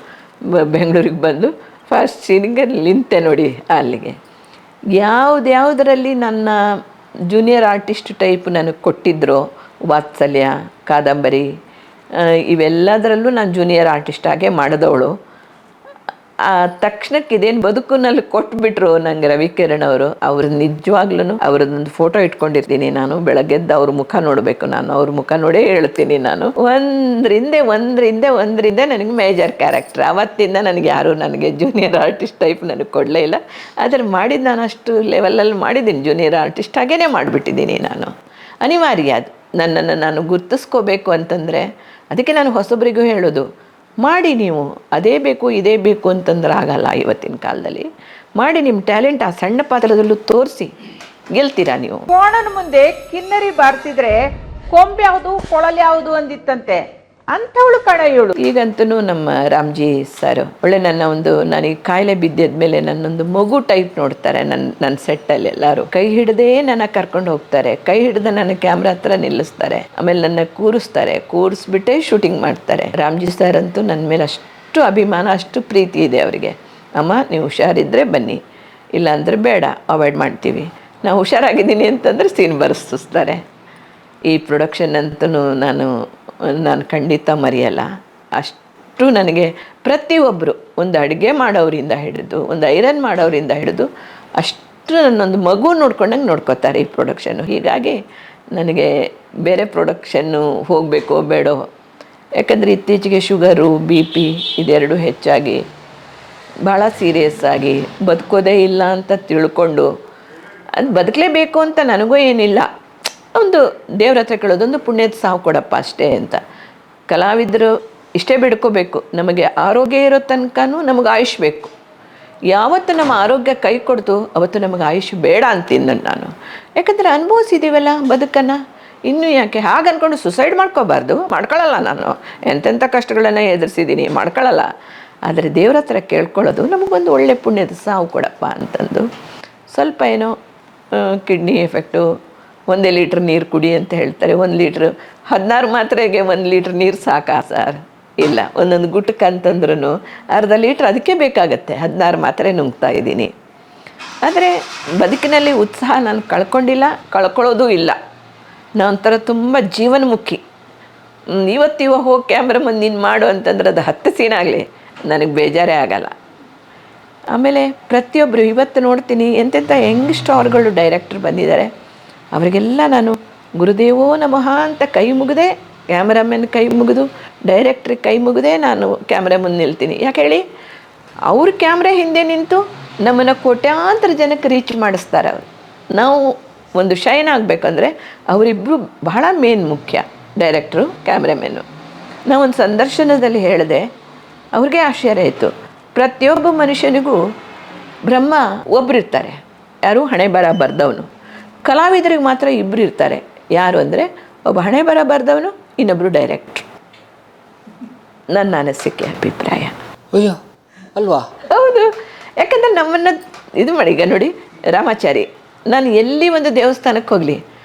ಬೆಂಗಳೂರಿಗೆ ಬಂದು ಫಸ್ಟ್ ಸೀನಿಗೆ ನಿಂತೆ ನೋಡಿ. ಅಲ್ಲಿಗೆ ಯಾವುದರಲ್ಲಿ ನನ್ನ ಜೂನಿಯರ್ ಆರ್ಟಿಸ್ಟ್ ಟೈಪ್ ನನಗೆ ಕೊಟ್ಟಿದ್ರೋ ವಾತ್ಸಲ್ಯ, ಕಾದಂಬರಿ, ಇವೆಲ್ಲದರಲ್ಲೂ ನಾನು ಜೂನಿಯರ್ ಆರ್ಟಿಸ್ಟ್ ಆಗೇ ಮಾಡಿದವಳು. ಆ ತಕ್ಷಣಕ್ಕೆ ಇದೇನು ಬದುಕಿನಲ್ಲಿ ಕೊಟ್ಬಿಟ್ರು ನಂಗೆ ರವಿಕಿರಣ್ ಅವರು. ಅವ್ರು ನಿಜವಾಗ್ಲೂ ಅವ್ರದ್ದೊಂದು ಫೋಟೋ ಇಟ್ಕೊಂಡಿರ್ತೀನಿ ನಾನು. ಬೆಳಗ್ಗೆದ್ದು ಅವ್ರ ಮುಖ ನೋಡಬೇಕು, ನಾನು ಅವ್ರ ಮುಖ ನೋಡೇ ಹೇಳ್ತೀನಿ ನಾನು. ಒಂದ್ರಿಂದ ನನಗೆ ಮೇಜರ್ ಕ್ಯಾರೆಕ್ಟರ್. ಅವತ್ತಿಂದ ನನಗೆ ಯಾರು ನನಗೆ ಜೂನಿಯರ್ ಆರ್ಟಿಸ್ಟ್ ಟೈಪ್ ನನಗೆ ಕೊಡಲೇ ಇಲ್ಲ. ಆದರೆ ಮಾಡಿದ್ದು ನಾನು ಅಷ್ಟು ಲೆವೆಲಲ್ಲಿ ಮಾಡಿದ್ದೀನಿ, ಜೂನಿಯರ್ ಆರ್ಟಿಸ್ಟ್ ಹಾಗೇ ಮಾಡಿಬಿಟ್ಟಿದ್ದೀನಿ ನಾನು. ಅನಿವಾರ್ಯ ಅದು. ನನ್ನನ್ನು ನಾನು ಗುರ್ತಿಸ್ಕೋಬೇಕು ಅಂತಂದರೆ ಅದಕ್ಕೆ ನಾನು ಹೊಸೊಬ್ಬರಿಗೂ ಹೇಳೋದು, ಮಾಡಿ ನೀವು ಅದೇ ಬೇಕು ಇದೇ ಬೇಕು ಅಂತಂದ್ರೆ ಆಗಲ್ಲ. ಇವತ್ತಿನ ಕಾಲದಲ್ಲಿ ಮಾಡಿ, ನಿಮ್ಮ ಟ್ಯಾಲೆಂಟ್ ಆ ಸಣ್ಣ ಪಾತ್ರದಲ್ಲೂ ತೋರಿಸಿ ಗೆಲ್ತೀರಾ ನೀವು. ಕೋಣನ ಮುಂದೆ ಕಿನ್ನರಿ ಬಾರ್ತಿದ್ರೆ ಕೊಂಬೆ ಯಾವುದು ಕೊಳಲ್ ಯಾವುದು ಅಂದಿತ್ತಂತೆ, ಅಂಥವಳು ಕಣ ಇವಳು. ಈಗಂತೂ ನಮ್ಮ ರಾಮ್ಜಿ ಸರ್ ಒಳ್ಳೆ ನನಗೆ ಕಾಯಿಲೆ ಬಿದ್ದಿದ್ಮೇಲೆ ನನ್ನೊಂದು ಮಗು ಟೈಪ್ ನೋಡ್ತಾರೆ. ನನ್ನ ಸೆಟ್ಟಲ್ಲಿ ಎಲ್ಲರೂ ಕೈ ಹಿಡದೇ ನನ್ನ ಕರ್ಕೊಂಡು ಹೋಗ್ತಾರೆ, ಕೈ ಹಿಡ್ದು ನನ್ನ ಕ್ಯಾಮ್ರಾ ಹತ್ರ ನಿಲ್ಲಿಸ್ತಾರೆ, ಆಮೇಲೆ ನನ್ನ ಕೂರಿಸ್ಬಿಟ್ಟೆ ಶೂಟಿಂಗ್ ಮಾಡ್ತಾರೆ. ರಾಮ್ಜಿ ಸರ್ ಅಂತೂ ನನ್ನ ಮೇಲೆ ಅಷ್ಟು ಅಭಿಮಾನ, ಅಷ್ಟು ಪ್ರೀತಿ ಇದೆ ಅವರಿಗೆ. ಅಮ್ಮ ನೀವು ಹುಷಾರಿದ್ದರೆ ಬನ್ನಿ, ಇಲ್ಲಾಂದರೆ ಬೇಡ, ಅವಾಯ್ಡ್ ಮಾಡ್ತೀವಿ. ನಾವು ಹುಷಾರಾಗಿದ್ದೀನಿ ಅಂತಂದರೆ ಸೀನ್ ಬರೆಸ್ತಾರೆ. ಈ ಪ್ರೊಡಕ್ಷನ್ ಅಂತೂ ನಾನು ಖಂಡಿತ ಮರೆಯಲ್ಲ. ಅಷ್ಟು ನನಗೆ ಪ್ರತಿಯೊಬ್ಬರು, ಒಂದು ಅಡುಗೆ ಮಾಡೋರಿಂದ ಹಿಡಿದು, ಒಂದು ಐರನ್ ಮಾಡೋರಿಂದ ಹಿಡಿದು ಅಷ್ಟು ನನ್ನೊಂದು ಮಗು ನೋಡ್ಕೊಂಡಂಗೆ ನೋಡ್ಕೋತಾರೆ ಈ ಪ್ರೊಡಕ್ಷನ್ನು. ಹೀಗಾಗಿ ನನಗೆ ಬೇರೆ ಪ್ರೊಡಕ್ಷನ್ನು ಹೋಗಬೇಕೋ ಬೇಡೋ, ಯಾಕಂದರೆ ಇತ್ತೀಚೆಗೆ ಶುಗರು, BP ಇದೆರಡು ಹೆಚ್ಚಾಗಿ ಭಾಳ ಸೀರಿಯಸ್ ಆಗಿ ಬದುಕೋದೇ ಇಲ್ಲ ಅಂತ ತಿಳ್ಕೊಂಡು, ಅದು ಬದುಕಲೇಬೇಕು ಅಂತ ನನಗೂ ಏನಿಲ್ಲ, ಒಂದು ದೇವ್ರ ಹತ್ರ ಕೇಳೋದೊಂದು ಪುಣ್ಯದ ಸಾವು ಕೊಡಪ್ಪ ಅಷ್ಟೇ ಅಂತ. ಕಲಾವಿದರು ಇಷ್ಟೇ ಬಿಡ್ಕೋಬೇಕು, ನಮಗೆ ಆರೋಗ್ಯ ಇರೋ ತನಕನೂ ನಮಗೆ ಆಯುಷ್ ಬೇಕು. ಯಾವತ್ತು ನಮ್ಮ ಆರೋಗ್ಯ ಕೈ ಕೊಡ್ತು ಅವತ್ತು ನಮಗೆ ಆಯುಷ್ ಬೇಡ ಅಂತೀನಿ ನಾನು. ಯಾಕಂದರೆ ಅನುಭವಿಸಿದ್ದೀವಲ್ಲ ಬದುಕನ್ನು, ಇನ್ನೂ ಯಾಕೆ ಹಾಗೆ ಅಂದ್ಕೊಂಡು ಸುಸೈಡ್ ಮಾಡ್ಕೋಬಾರ್ದು. ಮಾಡ್ಕೊಳ್ಳಲ್ಲ, ನಾನು ಎಂತೆಂಥ ಕಷ್ಟಗಳನ್ನು ಎದುರಿಸಿದ್ದೀನಿ, ಮಾಡ್ಕೊಳ್ಳಲ್ಲ. ಆದರೆ ದೇವ್ರ ಹತ್ರ ಕೇಳ್ಕೊಳ್ಳೋದು ನಮಗೊಂದು ಒಳ್ಳೆ ಪುಣ್ಯದ ಸಾವು ಕೊಡಪ್ಪ ಅಂತಂದು. ಸ್ವಲ್ಪ ಏನೋ ಕಿಡ್ನಿ ಎಫೆಕ್ಟು, 1 ಲೀಟ್ರ್ ನೀರು ಕುಡಿ ಅಂತ ಹೇಳ್ತಾರೆ. 1 ಲೀಟ್ರ್ 16 ಮಾತ್ರೆಗೆ 1 ಲೀಟ್ರ್ ನೀರು ಸಾಕಾ ಸರ್? ಇಲ್ಲ, ಒಂದೊಂದು ಗುಟ್ಟಕ್ಕೆ ಅಂತಂದ್ರೂ ಅರ್ಧ ಲೀಟ್ರ್ ಅದಕ್ಕೆ ಬೇಕಾಗತ್ತೆ. 16 ಮಾತ್ರೆ ನುಂಗ್ತಾ ಇದ್ದೀನಿ. ಆದರೆ ಬದುಕಿನಲ್ಲಿ ಉತ್ಸಾಹ ನಾನು ಕಳ್ಕೊಳ್ಳೋದೂ ಇಲ್ಲ. ನಾನು ಒಂಥರ ತುಂಬ ಜೀವನ್ಮುಖಿ. ಇವತ್ತಿವ ಹೋಗಿ ಕ್ಯಾಮ್ರಾ ಮುಂದೆ ನೀನು ಮಾಡು ಅಂತಂದ್ರೆ ಅದು 10 ಸೀನ್ ಆಗಲಿ ನನಗೆ ಬೇಜಾರೇ ಆಗಲ್ಲ. ಆಮೇಲೆ ಪ್ರತಿಯೊಬ್ಬರು ಇವತ್ತು ನೋಡ್ತೀನಿ ಎಂತೆಂಥ ಯಂಗ್ ಸ್ಟಾರ್ಗಳು ಡೈರೆಕ್ಟ್ರ್ ಬಂದಿದ್ದಾರೆ, ಅವರಿಗೆಲ್ಲ ನಾನು ಗುರುದೇವೋ ನಮಃ ಅಂತ ಕೈ ಮುಗಿದೆ, ಕ್ಯಾಮ್ರಾಮನ್ ಕೈ ಮುಗಿದು, ಡೈರೆಕ್ಟ್ರಿಗೆ ಕೈ ಮುಗಿದೆ ನಾನು ಕ್ಯಾಮ್ರಾ ಮುಂದೆ ನಿಲ್ತೀನಿ. ಯಾಕೆ ಹೇಳಿ, ಅವ್ರ ಕ್ಯಾಮ್ರಾ ಹಿಂದೆ ನಿಂತು ನಮ್ಮನ್ನು ಕೋಟ್ಯಾಂತರ ಜನಕ್ಕೆ ರೀಚ್ ಮಾಡಿಸ್ತಾರೆ ಅವರು. ನಾವು ಒಂದು ಶೈನ್ ಆಗಬೇಕಂದ್ರೆ ಅವರಿಬ್ಬರು ಬಹಳ ಮೇನ್ ಮುಖ್ಯ, ಡೈರೆಕ್ಟ್ರು ಕ್ಯಾಮ್ರಾಮೆನ್ನು. ನಾವೊಂದು ಸಂದರ್ಶನದಲ್ಲಿ ಹೇಳಿದೆ, ಅವ್ರಿಗೆ ಆಶ್ಚರ್ಯ ಆಯಿತು. ಪ್ರತಿಯೊಬ್ಬ ಮನುಷ್ಯನಿಗೂ ಬ್ರಹ್ಮ ಒಬ್ಬರಿರ್ತಾರೆ, ಯಾರು ಹಣೆ ಬರ ಬರ್ದವನು. ಕಲಾವಿದರಿಗೆ ಮಾತ್ರ ಇಬ್ಬರು ಇರ್ತಾರೆ. ಯಾರು ಅಂದರೆ ಒಬ್ಬ ಹಣೆ ಬರ ಬರ್ದವನು, ಇನ್ನೊಬ್ಬರು ಡೈರೆಕ್ಟ್ರು. ನನ್ನ ಅನಿಸಿಕೆ ಅಭಿಪ್ರಾಯ. ಅಯ್ಯೋ ಅಲ್ವಾ? ಹೌದು. ಯಾಕಂದರೆ ನಮ್ಮನ್ನು ಇದು ಮಾಡಿ, ಈಗ ನೋಡಿ ರಾಮಾಚಾರಿ, ನಾನು ಎಲ್ಲಿ ಒಂದು ದೇವಸ್ಥಾನಕ್ಕೆ ಹೋಗಲಿ,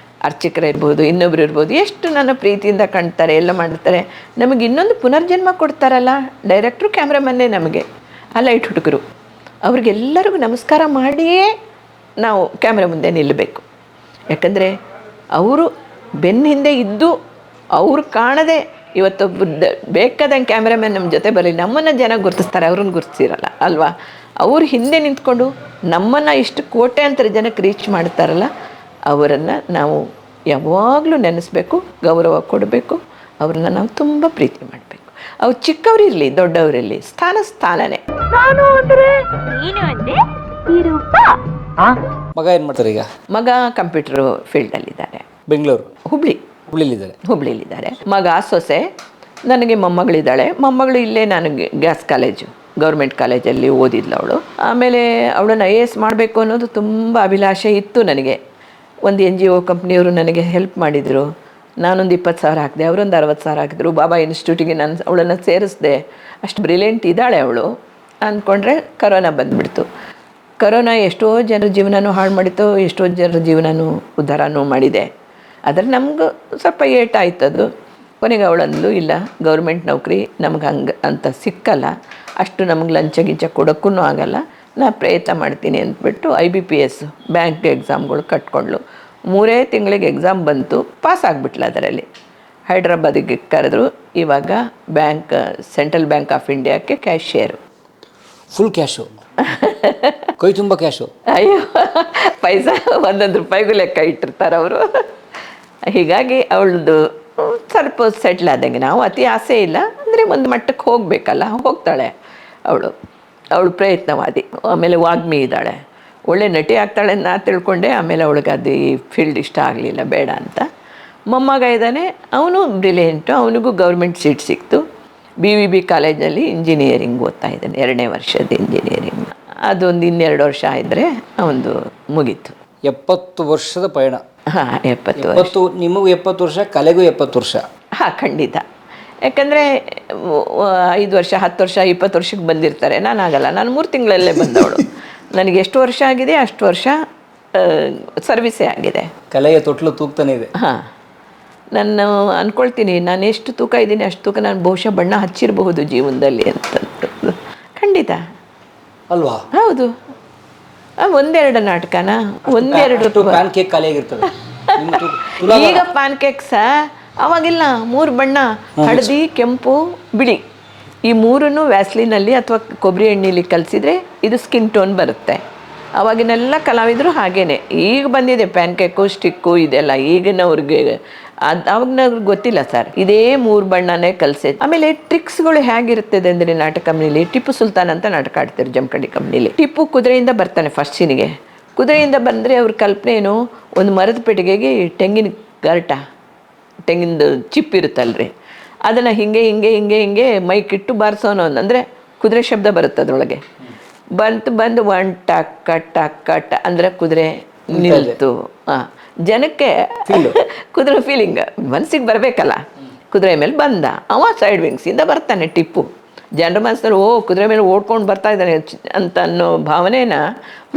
ಅರ್ಚಕರು ಇರ್ಬೋದು, ಇನ್ನೊಬ್ರು ಇರ್ಬೋದು, ಎಷ್ಟು ನನ್ನ ಪ್ರೀತಿಯಿಂದ ಕಾಣ್ತಾರೆ, ಎಲ್ಲ ಮಾಡ್ತಾರೆ. ನಮಗೆ ಇನ್ನೊಂದು ಪುನರ್ಜನ್ಮ ಕೊಡ್ತಾರಲ್ಲ ಡೈರೆಕ್ಟ್ರು, ಕ್ಯಾಮ್ರಾಮನ್ನೇ ನಮಗೆ. ಆ ಲೈಟ್ ಹುಡುಗರು, ಅವ್ರಿಗೆಲ್ಲರಿಗೂ ನಮಸ್ಕಾರ ಮಾಡಿಯೇ ನಾವು ಕ್ಯಾಮ್ರಾ ಮುಂದೆ ನಿಲ್ಲಬೇಕು. ಯಾಕಂದರೆ ಅವರು ಬೆನ್ನ ಹಿಂದೆ ಇದ್ದು ಅವ್ರು ಕಾಣದೆ ಇವತ್ತೊಬ್ಬ ಬೇಕಾದಂಗೆ ಕ್ಯಾಮ್ರಾಮನ್ ನಮ್ಮ ಜೊತೆ ಬರಲಿ, ನಮ್ಮನ್ನು ಜನ ಗುರುತಿಸ್ತಾರೆ, ಅವ್ರನ್ನ ಗುರುತಿಸಿರಲ್ಲ ಅಲ್ವಾ? ಅವ್ರು ಹಿಂದೆ ನಿಂತ್ಕೊಂಡು ನಮ್ಮನ್ನು ಇಷ್ಟು ಕೋಟ್ಯಾಂತರ ಜನಕ್ಕೆ ರೀಚ್ ಮಾಡ್ತಾರಲ್ಲ, ಅವರನ್ನು ನಾವು ಯಾವಾಗಲೂ ನೆನೆಸ್ಬೇಕು, ಗೌರವ ಕೊಡಬೇಕು, ಅವ್ರನ್ನ ನಾವು ತುಂಬ ಪ್ರೀತಿ ಮಾಡಬೇಕು. ಅವ್ರು ಚಿಕ್ಕವರಿರಲಿ ದೊಡ್ಡವರಿರಲಿ, ಸ್ಥಾನನೇ. ನಾನು ಅಂದರೆ ನೀನು ಅಂದರೆ ನಿರೂಪ. ಮಗ ಏನು ಮಾಡ್ತಾರೆ ಈಗ? ಮಗ ಕಂಪ್ಯೂಟರ್ ಫೀಲ್ಡಲ್ಲಿದ್ದಾರೆ, ಬೆಂಗಳೂರು, ಹುಬ್ಳಿಲಿದ್ದಾರೆ. ಮಗ ಸೊಸೆ, ನನಗೆ ಮೊಮ್ಮಗಳಿದ್ದಾಳೆ. ಮೊಮ್ಮಗಳು ಇಲ್ಲೇ ನನಗೆ ಕಾಲೇಜು, ಗೌರ್ಮೆಂಟ್ ಕಾಲೇಜಲ್ಲಿ ಓದಿದ್ಲು ಅವಳು. ಆಮೇಲೆ ಅವಳನ್ನು IAS ಮಾಡಬೇಕು ಅನ್ನೋದು ತುಂಬ ಅಭಿಲಾಷೆ ಇತ್ತು ನನಗೆ. ಒಂದು NGO ಕಂಪ್ನಿಯವರು ನನಗೆ ಹೆಲ್ಪ್ ಮಾಡಿದರು. ನಾನೊಂದು 20,000 ಹಾಕಿದೆ, ಅವರೊಂದು 60,000 ಹಾಕಿದ್ರು. ಬಾಬಾ ಇನ್ಸ್ಟಿಟ್ಯೂಟಿಗೆ ನಾನು ಅವಳನ್ನು ಸೇರಿಸಿದೆ. ಅಷ್ಟು ಬ್ರಿಲಿಯಂಟ್ ಇದ್ದಾಳೆ ಅವಳು ಅಂದ್ಕೊಂಡ್ರೆ ಕರೋನಾ ಬಂದುಬಿಡ್ತು. ಕರೋನಾ ಎಷ್ಟೋ ಜನರ ಜೀವನನೂ ಹಾಳು ಮಾಡಿತು, ಎಷ್ಟೋ ಜನರ ಜೀವನನೂ ಉದ್ಧಾರನೂ ಮಾಡಿದೆ. ಆದರೆ ನಮ್ಗೆ ಸ್ವಲ್ಪ ಏಟಾಯ್ತದು. ಕೊನೆಗೆ ಅವಳಂದು ಇಲ್ಲ, ಗೌರ್ಮೆಂಟ್ ನೌಕರಿ ನಮ್ಗೆ ಹಂಗೆ ಅಂತ ಸಿಕ್ಕಲ್ಲ, ಅಷ್ಟು ನಮಗೆ ಲಂಚ ಗಿಂಚ ಕೊಡೋಕ್ಕೂ ಆಗಲ್ಲ, ನಾ ಪ್ರಯತ್ನ ಮಾಡ್ತೀನಿ ಅಂದ್ಬಿಟ್ಟು IBPS ಬ್ಯಾಂಕ್ ಎಕ್ಸಾಮ್ಗಳು ಕಟ್ಕೊಂಡ್ಳು. 3 ತಿಂಗಳಿಗೆ ಎಕ್ಸಾಮ್ ಬಂತು, ಪಾಸ್ ಆಗಿಬಿಟ್ಲ ಅದರಲ್ಲಿ. ಹೈದ್ರಾಬಾದಿಗೆ ಕರೆದ್ರು. ಇವಾಗ ಸೆಂಟ್ರಲ್ ಬ್ಯಾಂಕ್ ಆಫ್ ಇಂಡಿಯಾಕ್ಕೆ ಕ್ಯಾಶಿಯರು. ಫುಲ್ ಕ್ಯಾಶು, ಕೈ ತುಂಬ ಕ್ಯಾಶು. ಅಯ್ಯೋ, ಪೈಸಾ 1 ರೂಪಾಯಿಗೂ ಲೆಕ್ಕ ಇಟ್ಟಿರ್ತಾರೆ ಅವರು. ಹೀಗಾಗಿ ಅವಳದು ಸ್ವಲ್ಪ ಸೆಟ್ಲ್ ಆದಂಗೆ. ನಾವು ಅತಿ ಆಸೆ ಇಲ್ಲ, ಅಂದರೆ ಒಂದು ಮಟ್ಟಕ್ಕೆ ಹೋಗಬೇಕಲ್ಲ, ಹೋಗ್ತಾಳೆ ಅವಳು ಪ್ರಯತ್ನವಾದಿ. ಆಮೇಲೆ ವಾಗ್ಮಿ ಇದ್ದಾಳೆ, ಒಳ್ಳೆ ನಟಿ ಆಗ್ತಾಳೆ ನಾ ತಿಳ್ಕೊಂಡೆ. ಆಮೇಲೆ ಅವಳಿಗೆ ಅದು ಈ ಫೀಲ್ಡ್ ಇಷ್ಟ ಆಗಲಿಲ್ಲ, ಬೇಡ ಅಂತ. ಮೊಮ್ಮಗ ಇದ್ದಾನೆ, ಅವನು ಬ್ರಿಲಿಯಂಟು, ಅವನಿಗೂ ಗೌರ್ಮೆಂಟ್ ಸೀಟ್ ಸಿಕ್ತು. BVB ಕಾಲೇಜಲ್ಲಿ ಇಂಜಿನಿಯರಿಂಗ್ ಓದ್ತಾ ಇದ್ದಾನೆ, 2ನೇ ವರ್ಷದ ಇಂಜಿನಿಯರಿಂಗ್. ಅದೊಂದು 2 ವರ್ಷ ಇದ್ದರೆ ಅವನದು ಮುಗೀತು. 70 ವರ್ಷದ ಪಯಣ. ಹಾಂ, 70 ವರ್ಷ. ನಿಮಗೂ 70 ವರ್ಷ, ಕಲೆಗೂ 70 ವರ್ಷ. ಹಾಂ, ಖಂಡಿತ. ಯಾಕಂದರೆ 5 ವರ್ಷ, 10 ವರ್ಷ, 20 ವರ್ಷಕ್ಕೆ ಬಂದಿರ್ತಾರೆ. ನಾನಾಗಲ್ಲ, ನಾನು 3 ತಿಂಗಳಲ್ಲೇ ಬಂದವಳು. ನನಗೆ ಎಷ್ಟು ವರ್ಷ ಆಗಿದೆ ಅಷ್ಟು ವರ್ಷ ಸರ್ವಿಸೇ ಆಗಿದೆ. ಕಲೆಯ ತೊಟ್ಲು ತೂಗ್ತಾನೆ ಇದೆ. ಹಾಂ, ನಾನು ಅಂದ್ಕೊಳ್ತೀನಿ, ನಾನು ಎಷ್ಟು ತೂಕ ಇದ್ದೀನಿ ಅಷ್ಟು ತೂಕ ನಾನು ಬಹುಶಃ ಬಣ್ಣ ಹಚ್ಚಿರಬಹುದು ಜೀವನದಲ್ಲಿ ಅಂತ. ಖಂಡಿತ ಅಲ್ವಾ? ಹೌದು. 1-2 ನಾಟಕನ, 1-2 ಪ್ಯಾನ್ ಕೇಕ್ ಖಾಲಿಯಾಗಿರ್ತದೆ. ಈಗ ಪ್ಯಾನ್ ಕೇಕ್ಸ ಅವಾಗಿಲ್ಲ, 3 ಬಣ್ಣ, ಹಳದಿ, ಕೆಂಪು, ಬಿಳಿ, ಈ 3 ವ್ಯಾಸ್ಲಿನಲ್ಲಿ ಅಥವಾ ಕೊಬ್ಬರಿ ಎಣ್ಣೆಲಿ ಕಲಿಸಿದ್ರೆ ಇದು ಸ್ಕಿನ್ ಟೋನ್ ಬರುತ್ತೆ. ಅವಾಗಿನೆಲ್ಲ ಕಲಾವಿದರು ಹಾಗೇನೆ. ಈಗ ಬಂದಿದೆ ಪ್ಯಾನ್ ಕೇಕು, ಸ್ಟಿಕ್ಕು, ಇದೆಲ್ಲ ಈಗಿನವ್ರಿಗೆ. ಅವಾಗನವ್ರಿಗೆ ಗೊತ್ತಿಲ್ಲ ಸರ್, ಇದೇ 3 ಬಣ್ಣನೇ ಕಲಿಸಿ. ಆಮೇಲೆ ಟ್ರಿಕ್ಸ್ಗಳು ಹೇಗಿರ್ತದೆ ಅಂದರೆ, ನಾಟಕ ಕಂಪ್ನಿಲಿ ಟಿಪ್ಪು ಸುಲ್ತಾನ್ ಅಂತ ನಾಟಕ ಆಡ್ತಾರೆ ಜಮಖಂಡಿ ಕಂಪ್ನಿಲಿ. ಟಿಪ್ಪು ಕುದುರೆಯಿಂದ ಬರ್ತಾನೆ ಫಸ್ಟ್ ಸೀನಿಗೆ. ಕುದುರೆಯಿಂದ ಬಂದರೆ ಅವ್ರ ಕಲ್ಪನೆ ಏನು, ಒಂದು ಮರದ ಪೆಟ್ಟಿಗೆಗೆ ತೆಂಗಿನ ತೆಂಗಿನ ಚಿಪ್ ಇರುತ್ತಲ್ರಿ, ಅದನ್ನು ಹಿಂಗೆ ಮೈಕಿಟ್ಟು ಬಾರಿಸೋನು. ಅಂದರೆ ಕುದುರೆ ಶಬ್ದ ಬರುತ್ತೆ ಅದರೊಳಗೆ. ಬಂದು 1 ಟಕ್ ಟಕ್ ಅಂದರೆ ಕುದುರೆ ನಿಲ್ತು. ಜನಕ್ಕೆ ಕುದುರೆ ಫೀಲಿಂಗ್ ಮನಸ್ಸಿಗೆ ಬರಬೇಕಲ್ಲ. ಕುದುರೆ ಮೇಲೆ ಬಂದ ಅವ, ಸೈಡ್ ವಿಂಗ್ಸಿಂದ ಬರ್ತಾನೆ ಟಿಪ್ಪು. ಜನರ ಮನಸ್ಸಲ್ಲಿ ಕುದುರೆ ಮೇಲೆ ಓಡ್ಕೊಂಡು ಬರ್ತಾ ಇದ್ದಾನೆ ಅಂತ ಅನ್ನೋ ಭಾವನೆನ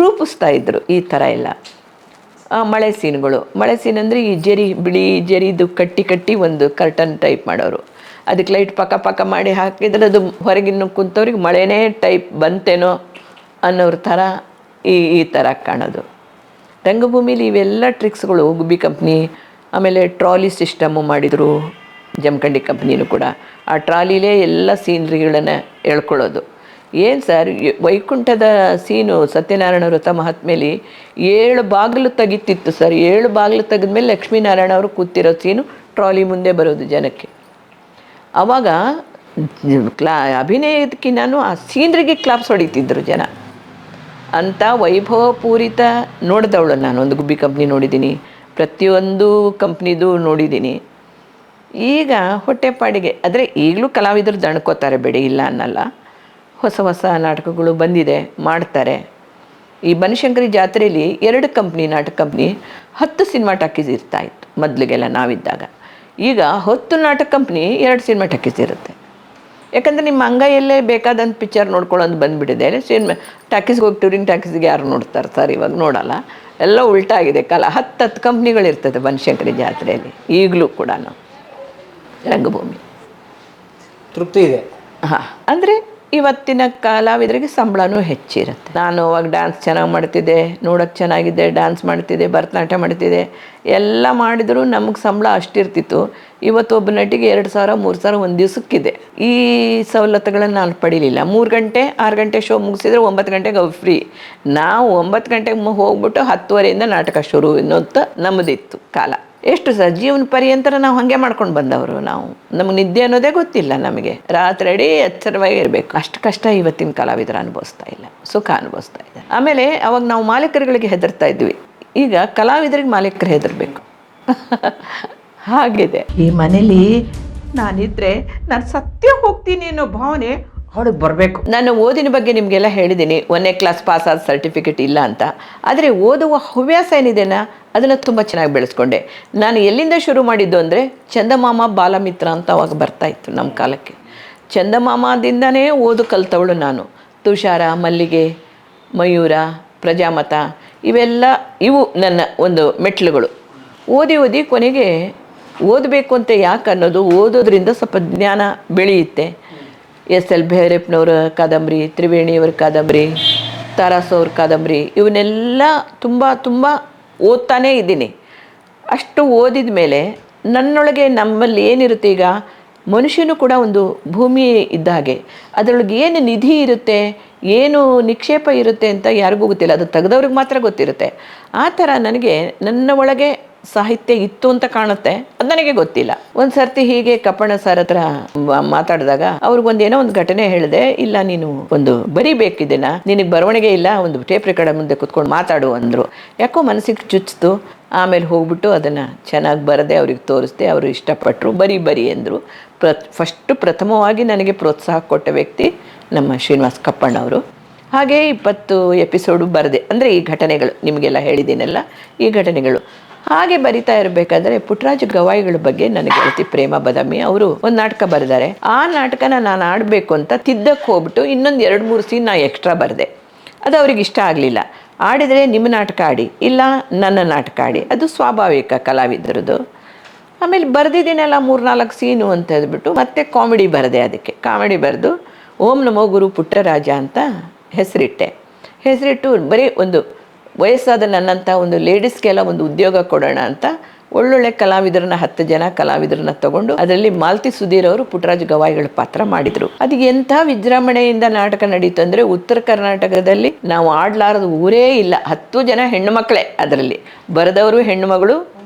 ರೂಪಿಸ್ತಾ ಇದ್ರು. ಈ ಥರ ಎಲ್ಲ ಮಳೆ ಸೀನ್ಗಳು. ಮಳೆ ಸೀನ್ ಅಂದರೆ ಈ ಬಿಳಿ ಜರಿದು ಕಟ್ಟಿ ಒಂದು ಕರ್ಟನ್ ಟೈಪ್ ಮಾಡೋರು. ಅದಕ್ಕೆ ಲೈಟ್ ಪಕ್ಕ ಮಾಡಿ ಹಾಕಿದ್ರೆ ಅದು ಹೊರಗಿನ್ನು ಕುಂತವ್ರಿಗೆ ಮಳೆನೇ ಟೈಪ್ ಬಂತೇನೋ ಅನ್ನೋರ ಥರ ಈ ಥರ ಕಾಣೋದು. ರಂಗಭೂಮಿಲಿ ಇವೆಲ್ಲ ಟ್ರಿಕ್ಸ್ಗಳು ಗುಬ್ಬಿ ಕಂಪ್ನಿ. ಆಮೇಲೆ ಟ್ರಾಲಿ ಸಿಸ್ಟಮ್ಮು ಮಾಡಿದರು ಜಮಖಂಡಿ ಕಂಪ್ನಿನೂ ಕೂಡ. ಆ ಟ್ರಾಲಿಲೇ ಎಲ್ಲ ಸೀನ್ರಿಗಳನ್ನು ಎಳ್ಕೊಳ್ಳೋದು. ಏನು ಸರ್, ವೈಕುಂಠದ ಸೀನು ಸತ್ಯನಾರಾಯಣ ವ್ರತ ಮಹಾತ್ಮೇಲಿ 7 ಬಾಗಿಲು ತೆಗಿತಿತ್ತು ಸರ್. 7 ಬಾಗಿಲು ತೆಗೆದ್ಮೇಲೆ ಲಕ್ಷ್ಮೀನಾರಾಯಣ ಅವರು ಕೂತಿರೋ ಸೀನು ಟ್ರಾಲಿ ಮುಂದೆ ಬರೋದು ಜನಕ್ಕೆ. ಆವಾಗ ಅಭಿನಯಕ್ಕಿಂತ ಆ ಸೀನ್ರಿಗೆ ಕ್ಲಾಪ್ಸ್ ಹೊಡಿತಿದ್ರು ಜನ. ಅಂಥ ವೈಭವಪೂರಿತ ನೋಡಿದವಳು ನಾನು. ಒಂದು ಗುಬ್ಬಿ ಕಂಪ್ನಿ ನೋಡಿದ್ದೀನಿ, ಪ್ರತಿಯೊಂದು ಕಂಪ್ನಿದು ನೋಡಿದ್ದೀನಿ. ಈಗ ಹೊಟ್ಟೆಪಾಡಿಗೆ ಆದರೆ ಈಗಲೂ ಕಲಾವಿದರು ದಣ್ಕೋತಾರೆ, ಬೇಡ ಇಲ್ಲ ಅನ್ನಲ್ಲ. ಹೊಸ ನಾಟಕಗಳು ಬಂದಿದೆ, ಮಾಡ್ತಾರೆ. ಈ ಬನಶಂಕರಿ ಜಾತ್ರೆಯಲ್ಲಿ 2 ಕಂಪ್ನಿ, ನಾಟಕ ಕಂಪ್ನಿ 10 ಸಿನಿಮಾ ಟಾಕೀಸ್ ಇರ್ತಾಯಿತ್ತು ಮೊದಲಿಗೆಲ್ಲ ನಾವಿದ್ದಾಗ. ಈಗ 10 ನಾಟಕ ಕಂಪ್ನಿ 2 ಸಿನಿಮಾ ಟಾಕೀಸ್ ಇರುತ್ತೆ. ಯಾಕಂದರೆ ನಿಮ್ಮ ಅಂಗೈಯಲ್ಲೇ ಬೇಕಾದಂಥ ಪಿಕ್ಚರ್ ನೋಡ್ಕೊಳ್ಳೋದು ಬಂದುಬಿಟ್ಟಿದೆ. ಸಿನಿಮಾ ಟಾಕೀಸ್ಗೆ ಹೋಗಿ ಟೂರಿಂಗ್ ಟಾಕೀಸ್ಗೆ ಯಾರು ನೋಡ್ತಾರೆ ಸರ್? ಇವಾಗ ನೋಡೋಲ್ಲ, ಎಲ್ಲ ಉಲ್ಟಾಗಿದೆ ಕಾಲ. 10 ಕಂಪ್ನಿಗಳಿರ್ತದೆ ಬನಶಂಕರಿ ಜಾತ್ರೆಯಲ್ಲಿ ಈಗಲೂ ಕೂಡ. ರಂಗಭೂಮಿ ತೃಪ್ತಿ ಇದೆ. ಹಾಂ, ಅಂದರೆ ಇವತ್ತಿನ ಕಲಾವಿದರಿಗೆ ಸಂಬಳನೂ ಹೆಚ್ಚಿರುತ್ತೆ. ನಾನು ಅವಾಗ ಡ್ಯಾನ್ಸ್ ಚೆನ್ನಾಗಿ ಮಾಡ್ತಿದ್ದೆ, ನೋಡೋಕ್ಕೆ ಚೆನ್ನಾಗಿದೆ, ಡ್ಯಾನ್ಸ್ ಮಾಡ್ತಿದ್ದೆ, ಭರತನಾಟ್ಯ ಮಾಡ್ತಿದ್ದೆ, ಎಲ್ಲ ಮಾಡಿದರೂ ನಮಗೆ ಸಂಬಳ ಅಷ್ಟಿರ್ತಿತ್ತು. ಇವತ್ತು ಒಬ್ಬ ನಟಿಗೆ 2,000 3,000 ಒಂದು ದಿವಸಕ್ಕಿದೆ. ಈ ಸವಲತ್ತುಗಳನ್ನು ನಾನು ಪಡೀಲಿಲ್ಲ. 3 ಗಂಟೆ 6 ಗಂಟೆ ಶೋ ಮುಗಿಸಿದ್ರೆ 9 ಗಂಟೆಗೆ ಅವು ಫ್ರೀ. ನಾವು 9 ಗಂಟೆಗೆ ಹೋಗ್ಬಿಟ್ಟು 10:30 ನಾಟಕ ಶುರು ಅನ್ನೋಂಥ ನಮ್ಮದಿತ್ತು ಕಾಲ. ಎಷ್ಟು ಸರ್, ಜೀವನ ಪರ್ಯಂತರ ನಾವು ಹಾಗೆ ಮಾಡ್ಕೊಂಡು ಬಂದವರು. ನಮಗೆ ನಿದ್ದೆ ಅನ್ನೋದೇ ಗೊತ್ತಿಲ್ಲ. ನಮಗೆ ರಾತ್ರಿ ಅಡಿ ಎಚ್ಚರವಾಗಿ ಇರಬೇಕು. ಅಷ್ಟು ಕಷ್ಟ ಇವತ್ತಿನ ಕಲಾವಿದರು ಅನುಭವಿಸ್ತಾ ಇಲ್ಲ, ಸುಖ ಅನುಭವಿಸ್ತಾ ಇದ್ದಾರೆ. ಆಮೇಲೆ ಅವಾಗ ನಾವು ಮಾಲೀಕರುಗಳಿಗೆ ಹೆದರ್ತಾ ಇದ್ವಿ, ಈಗ ಕಲಾವಿದರಿಗೆ ಮಾಲೀಕರು ಹೆದರ್ಬೇಕು. ಹಾಗಿದೆ. ಈ ಮನೇಲಿ ನಾನಿದ್ರೆ ನಾನು ಸತ್ಯ ಹೋಗ್ತೀನಿ ಅನ್ನೋ ಭಾವನೆ ಅವಳಿಗೆ ಬರಬೇಕು. ನಾನು ಓದಿನ ಬಗ್ಗೆ ನಿಮಗೆಲ್ಲ ಹೇಳಿದ್ದೀನಿ, 1ನೇ ಕ್ಲಾಸ್ ಪಾಸ್ ಆದ ಸರ್ಟಿಫಿಕೇಟ್ ಇಲ್ಲ ಅಂತ. ಆದರೆ ಓದುವ ಹವ್ಯಾಸ ಏನಿದೆನಾ ಅದನ್ನು ತುಂಬ ಚೆನ್ನಾಗಿ ಬೆಳೆಸ್ಕೊಂಡೆ. ನಾನು ಎಲ್ಲಿಂದ ಶುರು ಮಾಡಿದ್ದು ಅಂದರೆ ಚಂದಮಾಮ ಬಾಲಮಿತ್ರ ಅಂತ ಅವಾಗ ಬರ್ತಾಯಿತ್ತು ನಮ್ಮ ಕಾಲಕ್ಕೆ. ಚಂದಮಾಮದಿಂದನೇ ಓದು ಕಲ್ತವಳು ನಾನು. ತುಷಾರ, ಮಲ್ಲಿಗೆ, ಮಯೂರ, ಪ್ರಜಾಮತ ಇವು ನನ್ನ ಒಂದು ಮೆಟ್ಲುಗಳು. ಓದಿ ಕೊನೆಗೆ ಓದಬೇಕು ಅಂತ ಯಾಕೆ ಅನ್ನೋದು, ಓದೋದ್ರಿಂದ ಸ್ವಲ್ಪ ಜ್ಞಾನ ಬೆಳೆಯುತ್ತೆ. SL ಭೈರಪ್ಪನವ್ರ ಕಾದಂಬರಿ, ತ್ರಿವೇಣಿಯವರ ಕಾದಂಬರಿ, ತಾರಾಸವ್ರ ಕಾದಂಬರಿ ಇವನ್ನೆಲ್ಲ ತುಂಬ ಓದ್ತಾನೇ ಇದ್ದೀನಿ. ಅಷ್ಟು ಓದಿದ ಮೇಲೆ ನನ್ನೊಳಗೆ ನಮ್ಮಲ್ಲಿ ಏನಿರುತ್ತೆ ಈಗ ಮನುಷ್ಯನು ಕೂಡ ಒಂದು ಭೂಮಿ ಇದ್ದ ಹಾಗೆ ಅದರೊಳಗೆ ಏನು ನಿಧಿ ಇರುತ್ತೆ, ಏನು ನಿಕ್ಷೇಪ ಇರುತ್ತೆ ಅಂತ ಯಾರಿಗೂ ಗೊತ್ತಿಲ್ಲ, ಅದು ತೆಗೆದವ್ರಿಗೆ ಮಾತ್ರ ಗೊತ್ತಿರುತ್ತೆ. ಆ ಥರ ನನಗೆ ನನ್ನ ಒಳಗೆ ಸಾಹಿತ್ಯ ಇತ್ತು ಅಂತ ಕಾಣುತ್ತೆ, ಅದು ನನಗೆ ಗೊತ್ತಿಲ್ಲ. ಒಂದು ಸರ್ತಿ ಹೀಗೆ ಕಪ್ಪಣ್ಣ ಸರ್ ಹತ್ರ ಮಾತಾಡಿದಾಗ ಅವ್ರಿಗೊಂದು ಏನೋ ಒಂದು ಘಟನೆ ಹೇಳಿದೆ. ಇಲ್ಲ, ನೀನು ಒಂದು ಬರಿಬೇಕಿದೆನಾ, ನಿನಗೆ ಬರವಣಿಗೆ ಇಲ್ಲ, ಒಂದು ಟೇಪ್ ರೆಕಾರ್ಡರ್ ಮುಂದೆ ಕುತ್ಕೊಂಡು ಮಾತಾಡು ಅಂದರು. ಯಾಕೋ ಮನಸ್ಸಿಗೆ ಚುಚ್ಚಿತು. ಆಮೇಲೆ ಹೋಗ್ಬಿಟ್ಟು ಅದನ್ನು ಚೆನ್ನಾಗಿ ಬರದೆ ಅವ್ರಿಗೆ ತೋರಿಸ್ದೆ. ಅವರು ಇಷ್ಟಪಟ್ಟರು. ಬರಿ ಅಂದರು. ಪ್ರಥಮವಾಗಿ ನನಗೆ ಪ್ರೋತ್ಸಾಹ ಕೊಟ್ಟ ವ್ಯಕ್ತಿ ನಮ್ಮ ಶ್ರೀನಿವಾಸ್ ಕಪ್ಪಣ್ಣ ಅವರು. ಹಾಗೆ 20 ಎಪಿಸೋಡು ಬರೆದೆ. ಅಂದರೆ ಈ ಘಟನೆಗಳು ನಿಮಗೆಲ್ಲ ಹೇಳಿದ್ದೀನಲ್ಲ, ಈ ಘಟನೆಗಳು ಹಾಗೆ ಬರಿತಾ ಇರಬೇಕಾದ್ರೆ ಪುಟ್ಟರಾಜ ಗವಾಯಿಗಳ ಬಗ್ಗೆ ನನಗೆ ಗೆಳತಿ ಪ್ರೇಮ ಬದಾಮಿ ಅವರು ಒಂದು ನಾಟಕ ಬರೆದಾರೆ. ಆ ನಾಟಕನ ನಾನು ಆಡಬೇಕು ಅಂತ ತಿದ್ದಕ್ಕೆ ಹೋಗ್ಬಿಟ್ಟು ಇನ್ನೊಂದು 2-3 ಸೀನ್ ನಾನು ಎಕ್ಸ್ಟ್ರಾ ಬರೆದೆ. ಅದು ಅವ್ರಿಗೆ ಇಷ್ಟ ಆಗಲಿಲ್ಲ. ಆಡಿದರೆ ನಿಮ್ಮ ನಾಟಕ ಆಡಿ, ಇಲ್ಲ ನನ್ನ ನಾಟಕ ಆಡಿ, ಅದು ಸ್ವಾಭಾವಿಕ ಕಲಾವಿದರದು. ಆಮೇಲೆ ಬರೆದಿದ್ದೀನೆಲ್ಲ 3-4 ಸೀನು ಅಂತ ಹೇಳ್ಬಿಟ್ಟು ಮತ್ತೆ ಕಾಮಿಡಿ ಬರೆದೆ. ಅದಕ್ಕೆ ಕಾಮಿಡಿ ಬರೆದು ಓಂ ನಮೋ ಗುರು ಪುಟ್ಟರಾಜ ಅಂತ ಹೆಸರಿಟ್ಟು ಬರೀ ಒಂದು ವಯಸ್ಸಾದ ನನ್ನಂಥ ಒಂದು ಲೇಡೀಸ್ಗೆಲ್ಲ ಒಂದು ಉದ್ಯೋಗ ಕೊಡೋಣ ಅಂತ ಒಳ್ಳೊಳ್ಳೆ ಕಲಾವಿದರನ್ನ 10 ಜನ ಕಲಾವಿದರನ್ನ ತಗೊಂಡು ಅದರಲ್ಲಿ ಮಾಲ್ತಿ ಸುಧೀರ್ ಅವರು ಪುಟ್ಟರಾಜ ಗವಾಯಿಗಳ ಪಾತ್ರ ಮಾಡಿದರು. ಅದು ಎಂಥ ವಿಜೃಂಭಣೆಯಿಂದ ನಾಟಕ ನಡೀತು ಅಂದರೆ ಉತ್ತರ ಕರ್ನಾಟಕದಲ್ಲಿ ನಾವು ಆಡಲಾರದ ಊರೇ ಇಲ್ಲ. 10 ಜನ ಹೆಣ್ಣು ಮಕ್ಕಳೇ ಅದರಲ್ಲಿ, ಬರೆದವರು ಹೆಣ್ಣು ಮಗಳು,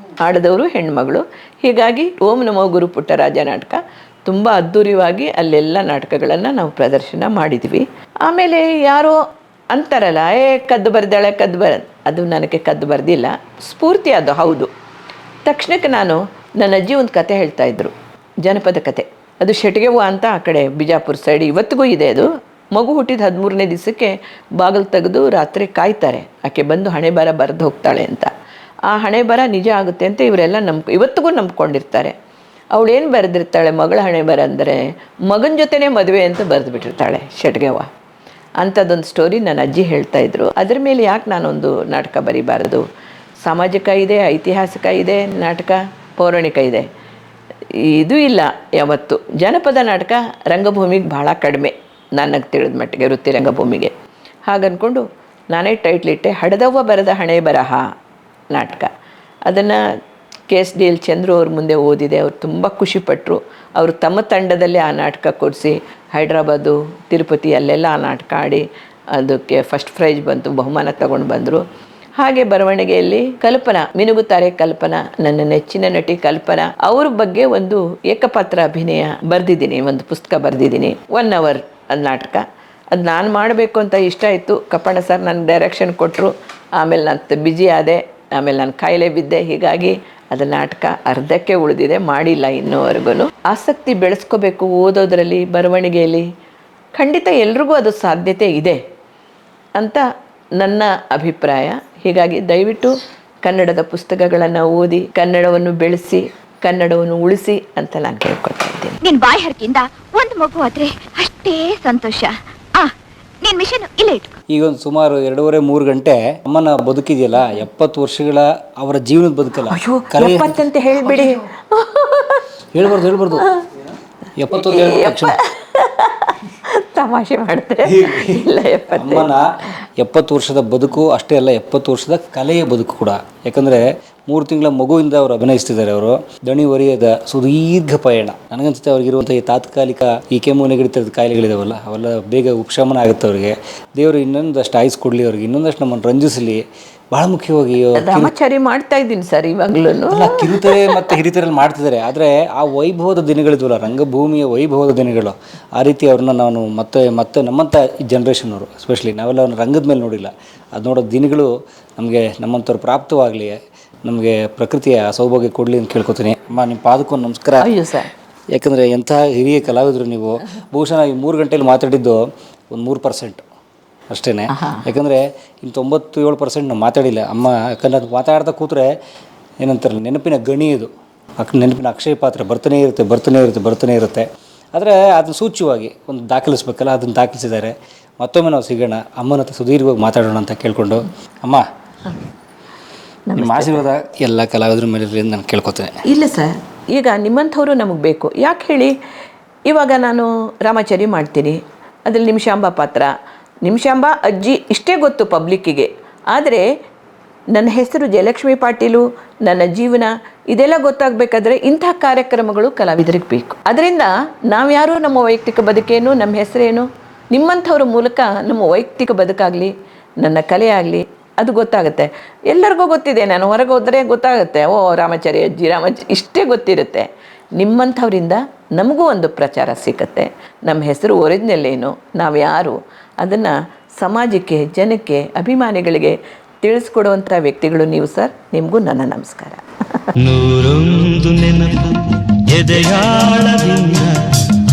ಆಡಿದವರು ಹೆಣ್ಣುಮಗಳು. ಹೀಗಾಗಿ ಓಂ ನಮೋ ಗುರು ಪುಟ್ಟರಾಜ ನಾಟಕ ತುಂಬ ಅದ್ಧೂರಿಯಾಗಿ ಅಲ್ಲೆಲ್ಲ ನಾಟಕಗಳನ್ನು ನಾವು ಪ್ರದರ್ಶನ ಮಾಡಿದ್ವಿ. ಆಮೇಲೆ ಯಾರೋ ಅಂತಾರಲ್ಲ, ಕದ್ದು ಬರೆದಾಳೆ ಅದು ನನಗೆ ಕದ್ದು ಬರೆದಿಲ್ಲ, ಸ್ಫೂರ್ತಿ ಅದು ಹೌದು. ತಕ್ಷಣಕ್ಕೆ ನಾನು ನನ್ನ ಅಜ್ಜಿ ಒಂದು ಕತೆ ಹೇಳ್ತಾಯಿದ್ರು, ಜನಪದ ಕತೆ. ಅದು ಶೆಟ್ಗೆವ್ವ ಅಂತ ಆ ಕಡೆ ಬಿಜಾಪುರ ಸೈಡ್ ಇವತ್ತಿಗೂ ಇದೆ. ಅದು ಮಗು ಹುಟ್ಟಿದ 13ನೇ ದಿವಸಕ್ಕೆ ಬಾಗಿಲು ತೆಗೆದು ರಾತ್ರಿ ಕಾಯ್ತಾರೆ, ಆಕೆ ಬಂದು ಹಣೆ ಬರ ಬರೆದು ಹೋಗ್ತಾಳೆ ಅಂತ. ಆ ಹಣೆ ಬರ ನಿಜ ಆಗುತ್ತೆ ಅಂತ ಇವರೆಲ್ಲ ಇವತ್ತಿಗೂ ನಂಬ್ಕೊಂಡಿರ್ತಾರೆ. ಅವಳೇನು ಬರೆದಿರ್ತಾಳೆ, ಮಗಳ ಹಣೆ ಬರ ಅಂದರೆ ಮಗನ ಜೊತೆನೇ ಮದುವೆ ಅಂತ ಬರೆದು ಬಿಟ್ಟಿರ್ತಾಳೆ ಶೆಟ್ಗೆವ್ವ. ಅಂಥದ್ದೊಂದು ಸ್ಟೋರಿ ನನ್ನ ಅಜ್ಜಿ ಹೇಳ್ತಾಯಿದ್ರು. ಅದ್ರ ಮೇಲೆ ಯಾಕೆ ನಾನೊಂದು ನಾಟಕ ಬರೀಬಾರದು? ಸಾಮಾಜಿಕ ಇದೆ, ಐತಿಹಾಸಿಕ ಇದೆ ನಾಟಕ, ಪೌರಾಣಿಕ ಇದೆ, ಇದು ಇಲ್ಲ ಯಾವತ್ತು. ಜನಪದ ನಾಟಕ ರಂಗಭೂಮಿಗೆ ಭಾಳ ಕಡಿಮೆ ನನಗೆ ತಿಳಿದ ಮಟ್ಟಿಗೆ, ವೃತ್ತಿ ರಂಗಭೂಮಿಗೆ. ಹಾಗನ್ಕೊಂಡು ನಾನೇ ಟೈಟ್ಲಿಟ್ಟೆ, ಹಡದವ್ವ ಬರೆದ ಹಣೆ ಬರಹ ನಾಟಕ. ಅದನ್ನು KSDL ಚಂದ್ರು ಅವ್ರ ಮುಂದೆ ಓದಿದೆ. ಅವ್ರು ತುಂಬ ಖುಷಿಪಟ್ಟರು. ಅವರು ತಮ್ಮ ತಂಡದಲ್ಲೇ ಆ ನಾಟಕ ಕೊಡಿಸಿ ಹೈದ್ರಾಬಾದು, ತಿರುಪತಿ ಅಲ್ಲೆಲ್ಲ ಆ ನಾಟಕ ಆಡಿ ಅದಕ್ಕೆ ಫಸ್ಟ್ ಪ್ರೈಜ್ ಬಂತು, ಬಹುಮಾನ ತಗೊಂಡು ಬಂದರು. ಹಾಗೆ ಬರವಣಿಗೆಯಲ್ಲಿ ಕಲ್ಪನಾ, ಮಿನುಗುತ್ತಾರೆ ಕಲ್ಪನಾ, ನನ್ನ ನೆಚ್ಚಿನ ನಟಿ ಕಲ್ಪನಾ ಅವ್ರ ಬಗ್ಗೆ ಒಂದು ಏಕಪಾತ್ರ ಅಭಿನಯ ಬರೆದಿದ್ದೀನಿ, ಒಂದು ಪುಸ್ತಕ ಬರೆದಿದ್ದೀನಿ. 1 hour ಅದು ನಾಟಕ. ಅದು ನಾನು ಮಾಡಬೇಕು ಅಂತ ಇಷ್ಟ ಇತ್ತು. ಕಪ್ಪಣ್ಣ ಸರ್ ನನಗೆ ಡೈರೆಕ್ಷನ್ ಕೊಟ್ಟರು. ಆಮೇಲೆ ನಾನು ಬ್ಯುಸಿ ಆದೆ, ಆಮೇಲೆ ನಾನು ಕಾಯಿಲೆ ಬಿದ್ದೆ. ಹೀಗಾಗಿ ಅದು ನಾಟಕ ಅರ್ಧಕ್ಕೆ ಉಳಿದಿದೆ, ಮಾಡಿಲ್ಲ ಇನ್ನೂವರೆಗೂ. ಆಸಕ್ತಿ ಬೆಳೆಸ್ಕೋಬೇಕು ಓದೋದ್ರಲ್ಲಿ, ಬರವಣಿಗೆಯಲ್ಲಿ. ಖಂಡಿತ ಎಲ್ರಿಗೂ ಅದು ಸಾಧ್ಯತೆ ಇದೆ ಅಂತ ನನ್ನ ಅಭಿಪ್ರಾಯ. ಹೀಗಾಗಿ ದಯವಿಟ್ಟು ಕನ್ನಡದ ಪುಸ್ತಕಗಳನ್ನು ಓದಿ, ಕನ್ನಡವನ್ನು ಬೆಳೆಸಿ, ಕನ್ನಡವನ್ನು ಉಳಿಸಿ ಅಂತ ನಾನು ಕೇಳ್ಕೊಳ್ತಾ ಇದ್ದೀನಿ. ನಿನ್ ಬಾಯಿ ಹರಕಿಂದ ಒಂದು ಮಗು ಆದ್ರೆ ಅಷ್ಟೇ ಸಂತೋಷ. ನಿನ್ ಮಿಷನ್ ಇಲ್ಲೇ ಇಟ್ಕೊ. ಈಗ ಒಂದು ಸುಮಾರು 2.5-3 ಗಂಟೆ ಅಮ್ಮನ ಬದುಕಿದೆಯಲ್ಲ, 70 ವರ್ಷಗಳ ಅವರ ಜೀವನದ ಬದುಕಲ್ಲ. ಅಂತ ಹೇಳಿಬಿಡಿ, ಹೇಳ್ಬಾರ್ದು 71 ತಮಾಷೆ ಮಾಡ್ತಾರೆ. ಇಲ್ಲ, ಅಮ್ಮನ 70 ವರ್ಷದ ಬದುಕು ಅಷ್ಟೇ ಅಲ್ಲ, 70 ವರ್ಷದ ಕಲೆಯ ಬದುಕು ಕೂಡ. ಯಾಕಂದರೆ 3 ತಿಂಗಳ ಮಗುವಿಂದ ಅವರು ಅಭಿನಯಿಸ್ತಿದ್ದಾರೆ. ಅವರು ದಣಿವರಿಯದ ಸುದೀರ್ಘ ಪಯಣ. ನನಗನ್ಸುತ್ತೆ ಅವ್ರಿಗಿರುವಂಥ ಈ ತಾತ್ಕಾಲಿಕ ಈ ಕೆಮ್ಮು ನೆಗಡಿತದ ಕಾಯಿಲೆಗಳಿದಾವಲ್ಲ, ಅವೆಲ್ಲ ಬೇಗ ಉಪಶಮನ ಆಗುತ್ತೆ ಅವರಿಗೆ. ದೇವರು ಇನ್ನೊಂದಷ್ಟು ಆಯ್ಸ್ ಕೊಡಲಿ, ಅವ್ರಿಗೆ ಇನ್ನೊಂದಷ್ಟು ನಮ್ಮನ್ನು ರಂಜಿಸಲಿ. ಭಾಳ ಮುಖ್ಯವಾಗಿ ರಾಮಚಾರಿ ಮಾಡ್ತಾ ಇದ್ದೀನಿ ಸರ್ ಇವಾಗಲೂ. ಕಿರುತೆರೆ ಮತ್ತು ಹಿರಿತೆರೆಯಲ್ಲಿ ಮಾಡ್ತಿದ್ದಾರೆ. ಆದರೆ ಆ ವೈಭವದ ದಿನಗಳಿದ್ವಲ್ಲ, ರಂಗಭೂಮಿಯ ವೈಭವದ ದಿನಗಳು, ಆ ರೀತಿ ಅವ್ರನ್ನ ನಾನು ಮತ್ತೆ ನಮ್ಮಂಥ ಈ ಜನ್ರೇಷನ್ನವರು ಎಸ್ಪೆಷಲಿ ನಾವೆಲ್ಲ ಅವ್ರನ್ನ ರಂಗದ ಮೇಲೆ ನೋಡಿಲ್ಲ. ಅದು ನೋಡೋ ದಿನಗಳು ನಮಗೆ ನಮ್ಮಂಥವ್ರು ಪ್ರಾಪ್ತವಾಗಲಿ, ನಮಗೆ ಪ್ರಕೃತಿಯ ಸೌಭಾಗ್ಯ ಕೊಡಲಿ ಅಂತ ಕೇಳ್ಕೊತೀನಿ. ಅಮ್ಮ, ನಿಮ್ಮ ಪಾದಕ್ಕೂ ನಮಸ್ಕಾರ. ಅಯ್ಯೋ ಸರ್, ಯಾಕಂದರೆ ಎಂಥ ಹಿರಿಯ ಕಲಾವಿದರು ನೀವು. ಬಹುಶಃ ಈ 3 ಗಂಟೆಯಲ್ಲಿ ಮಾತಾಡಿದ್ದು ಒಂದು 3% ಅಷ್ಟೇ. ಯಾಕಂದರೆ ಇನ್ನು 97% ನಾವು ಮಾತಾಡಿಲ್ಲ ಅಮ್ಮ. ಯಾಕಂದರೆ ಅದು ಮಾತಾಡ್ತಾ ಕೂತ್ರೆ ಏನಂತಾರಲ್ಲ, ನೆನಪಿನ ಗಣಿ ಇದು, ನೆನಪಿನ ಅಕ್ಷಯ ಪಾತ್ರ ಬರ್ತಾನೆ ಇರುತ್ತೆ. ಆದರೆ ಅದನ್ನು ಸೂಚ್ಯವಾಗಿ ಒಂದು ದಾಖಲಿಸ್ಬೇಕಲ್ಲ, ಅದನ್ನು ದಾಖಲಿಸಿದ್ದಾರೆ. ಮತ್ತೊಮ್ಮೆ ನಾವು ಸಿಗೋಣ, ಅಮ್ಮನ ಹತ್ರ ಸುದೀರ್ಘವಾಗಿ ಮಾತಾಡೋಣ ಅಂತ ಕೇಳಿಕೊಂಡು. ಅಮ್ಮ, ನಿಮ್ಮ ಆಶೀರ್ವಾದ ಎಲ್ಲ ಕಲಾವಿದ್ರ ಮೇಲೆ ಇರಲಿ ಅಂತ ನಾನು ಕೇಳ್ಕೊತೇನೆ. ಇಲ್ಲ ಸರ್, ಈಗ ನಿಮ್ಮಂಥವರು ನಮಗೆ ಬೇಕು. ಯಾಕೆ ಹೇಳಿ, ಇವಾಗ ನಾನು ರಾಮಾಚಾರಿ ಮಾಡ್ತೀನಿ, ಅದರಲ್ಲಿ ನಿಮಿಷಾಂಬ ಪಾತ್ರ, ನಿಮಿಷಾಂಬ ಅಜ್ಜಿ ಇಷ್ಟೇ ಗೊತ್ತು ಪಬ್ಲಿಕ್ಕಿಗೆ. ಆದರೆ ನನ್ನ ಹೆಸರು ಜಯಲಕ್ಷ್ಮಿ ಪಾಟೀಲು, ನನ್ನ ಜೀವನ ಇದೆಲ್ಲ ಗೊತ್ತಾಗಬೇಕಾದ್ರೆ ಇಂಥ ಕಾರ್ಯಕ್ರಮಗಳು ಕಲಾವಿದರಿಗೆ ಬೇಕು. ಅದರಿಂದ ನಾವ್ಯಾರು, ನಮ್ಮ ವೈಯಕ್ತಿಕ ಬದುಕೇನು, ನಮ್ಮ ಹೆಸರೇನು, ನಿಮ್ಮಂಥವ್ರ ಮೂಲಕ ನಮ್ಮ ವೈಯಕ್ತಿಕ ಬದುಕಾಗಲಿ, ನನ್ನ ಕಲೆ ಆಗಲಿ ಅದು ಗೊತ್ತಾಗುತ್ತೆ. ಎಲ್ಲರಿಗೂ ಗೊತ್ತಿದೆ, ನಾನು ಹೊರಗೆ ಹೋದರೆ ಗೊತ್ತಾಗುತ್ತೆ, ಓ ರಾಮಾಚಾರಿ ಅಜ್ಜಿ ಇಷ್ಟೇ ಗೊತ್ತಿರುತ್ತೆ. ನಿಮ್ಮಂಥವರಿಂದ ನಮಗೂ ಒಂದು ಪ್ರಚಾರ ಸಿಗುತ್ತೆ. ನಮ್ಮ ಹೆಸರು ಒರಿಜಿನಲ್ ಏನು, ನಾವು ಯಾರು, ಅದನ್ನು ಸಮಾಜಕ್ಕೆ, ಜನಕ್ಕೆ, ಅಭಿಮಾನಿಗಳಿಗೆ ತಿಳಿಸ್ಕೊಡುವಂಥ ವ್ಯಕ್ತಿಗಳು ನೀವು ಸರ್. ನಿಮಗೂ ನನ್ನ ನಮಸ್ಕಾರ. ನೂರೊಂದು ನೆನಪು ಎದೆಯಾಳದಿಂದ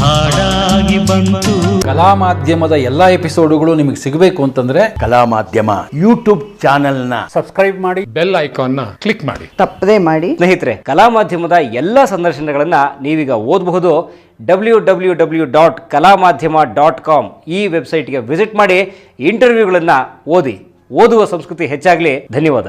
ಹಾಡಾಗಿ ಬಂತು. ಕಲಾ ಮಾಧ್ಯಮದ ಎಲ್ಲಾ ಎಪಿಸೋಡುಗಳು ನಿಮಗೆ ಸಿಗಬೇಕು ಅಂತಂದ್ರೆ ಕಲಾ ಮಾಧ್ಯಮ ಯೂಟ್ಯೂಬ್ ಚಾನೆಲ್ನ ಸಬ್ಸ್ಕ್ರೈಬ್ ಮಾಡಿ, ಬೆಲ್ ಐಕಾನ್ನ ಕ್ಲಿಕ್ ಮಾಡಿ, ತಪ್ಪದೇ ಮಾಡಿ. ಸ್ನೇಹಿತರೆ, ಕಲಾ ಮಾಧ್ಯಮದ ಎಲ್ಲ ಸಂದರ್ಶನಗಳನ್ನು ನೀವೀಗ ಓದಬಹುದು. www.kalamadhyama.com ಈ ವೆಬ್ಸೈಟ್ಗೆ ವಿಸಿಟ್ ಮಾಡಿ, ಇಂಟರ್ವ್ಯೂಗಳನ್ನು ಓದಿ. ಓದುವ ಸಂಸ್ಕೃತಿ ಹೆಚ್ಚಾಗಲಿ. ಧನ್ಯವಾದ.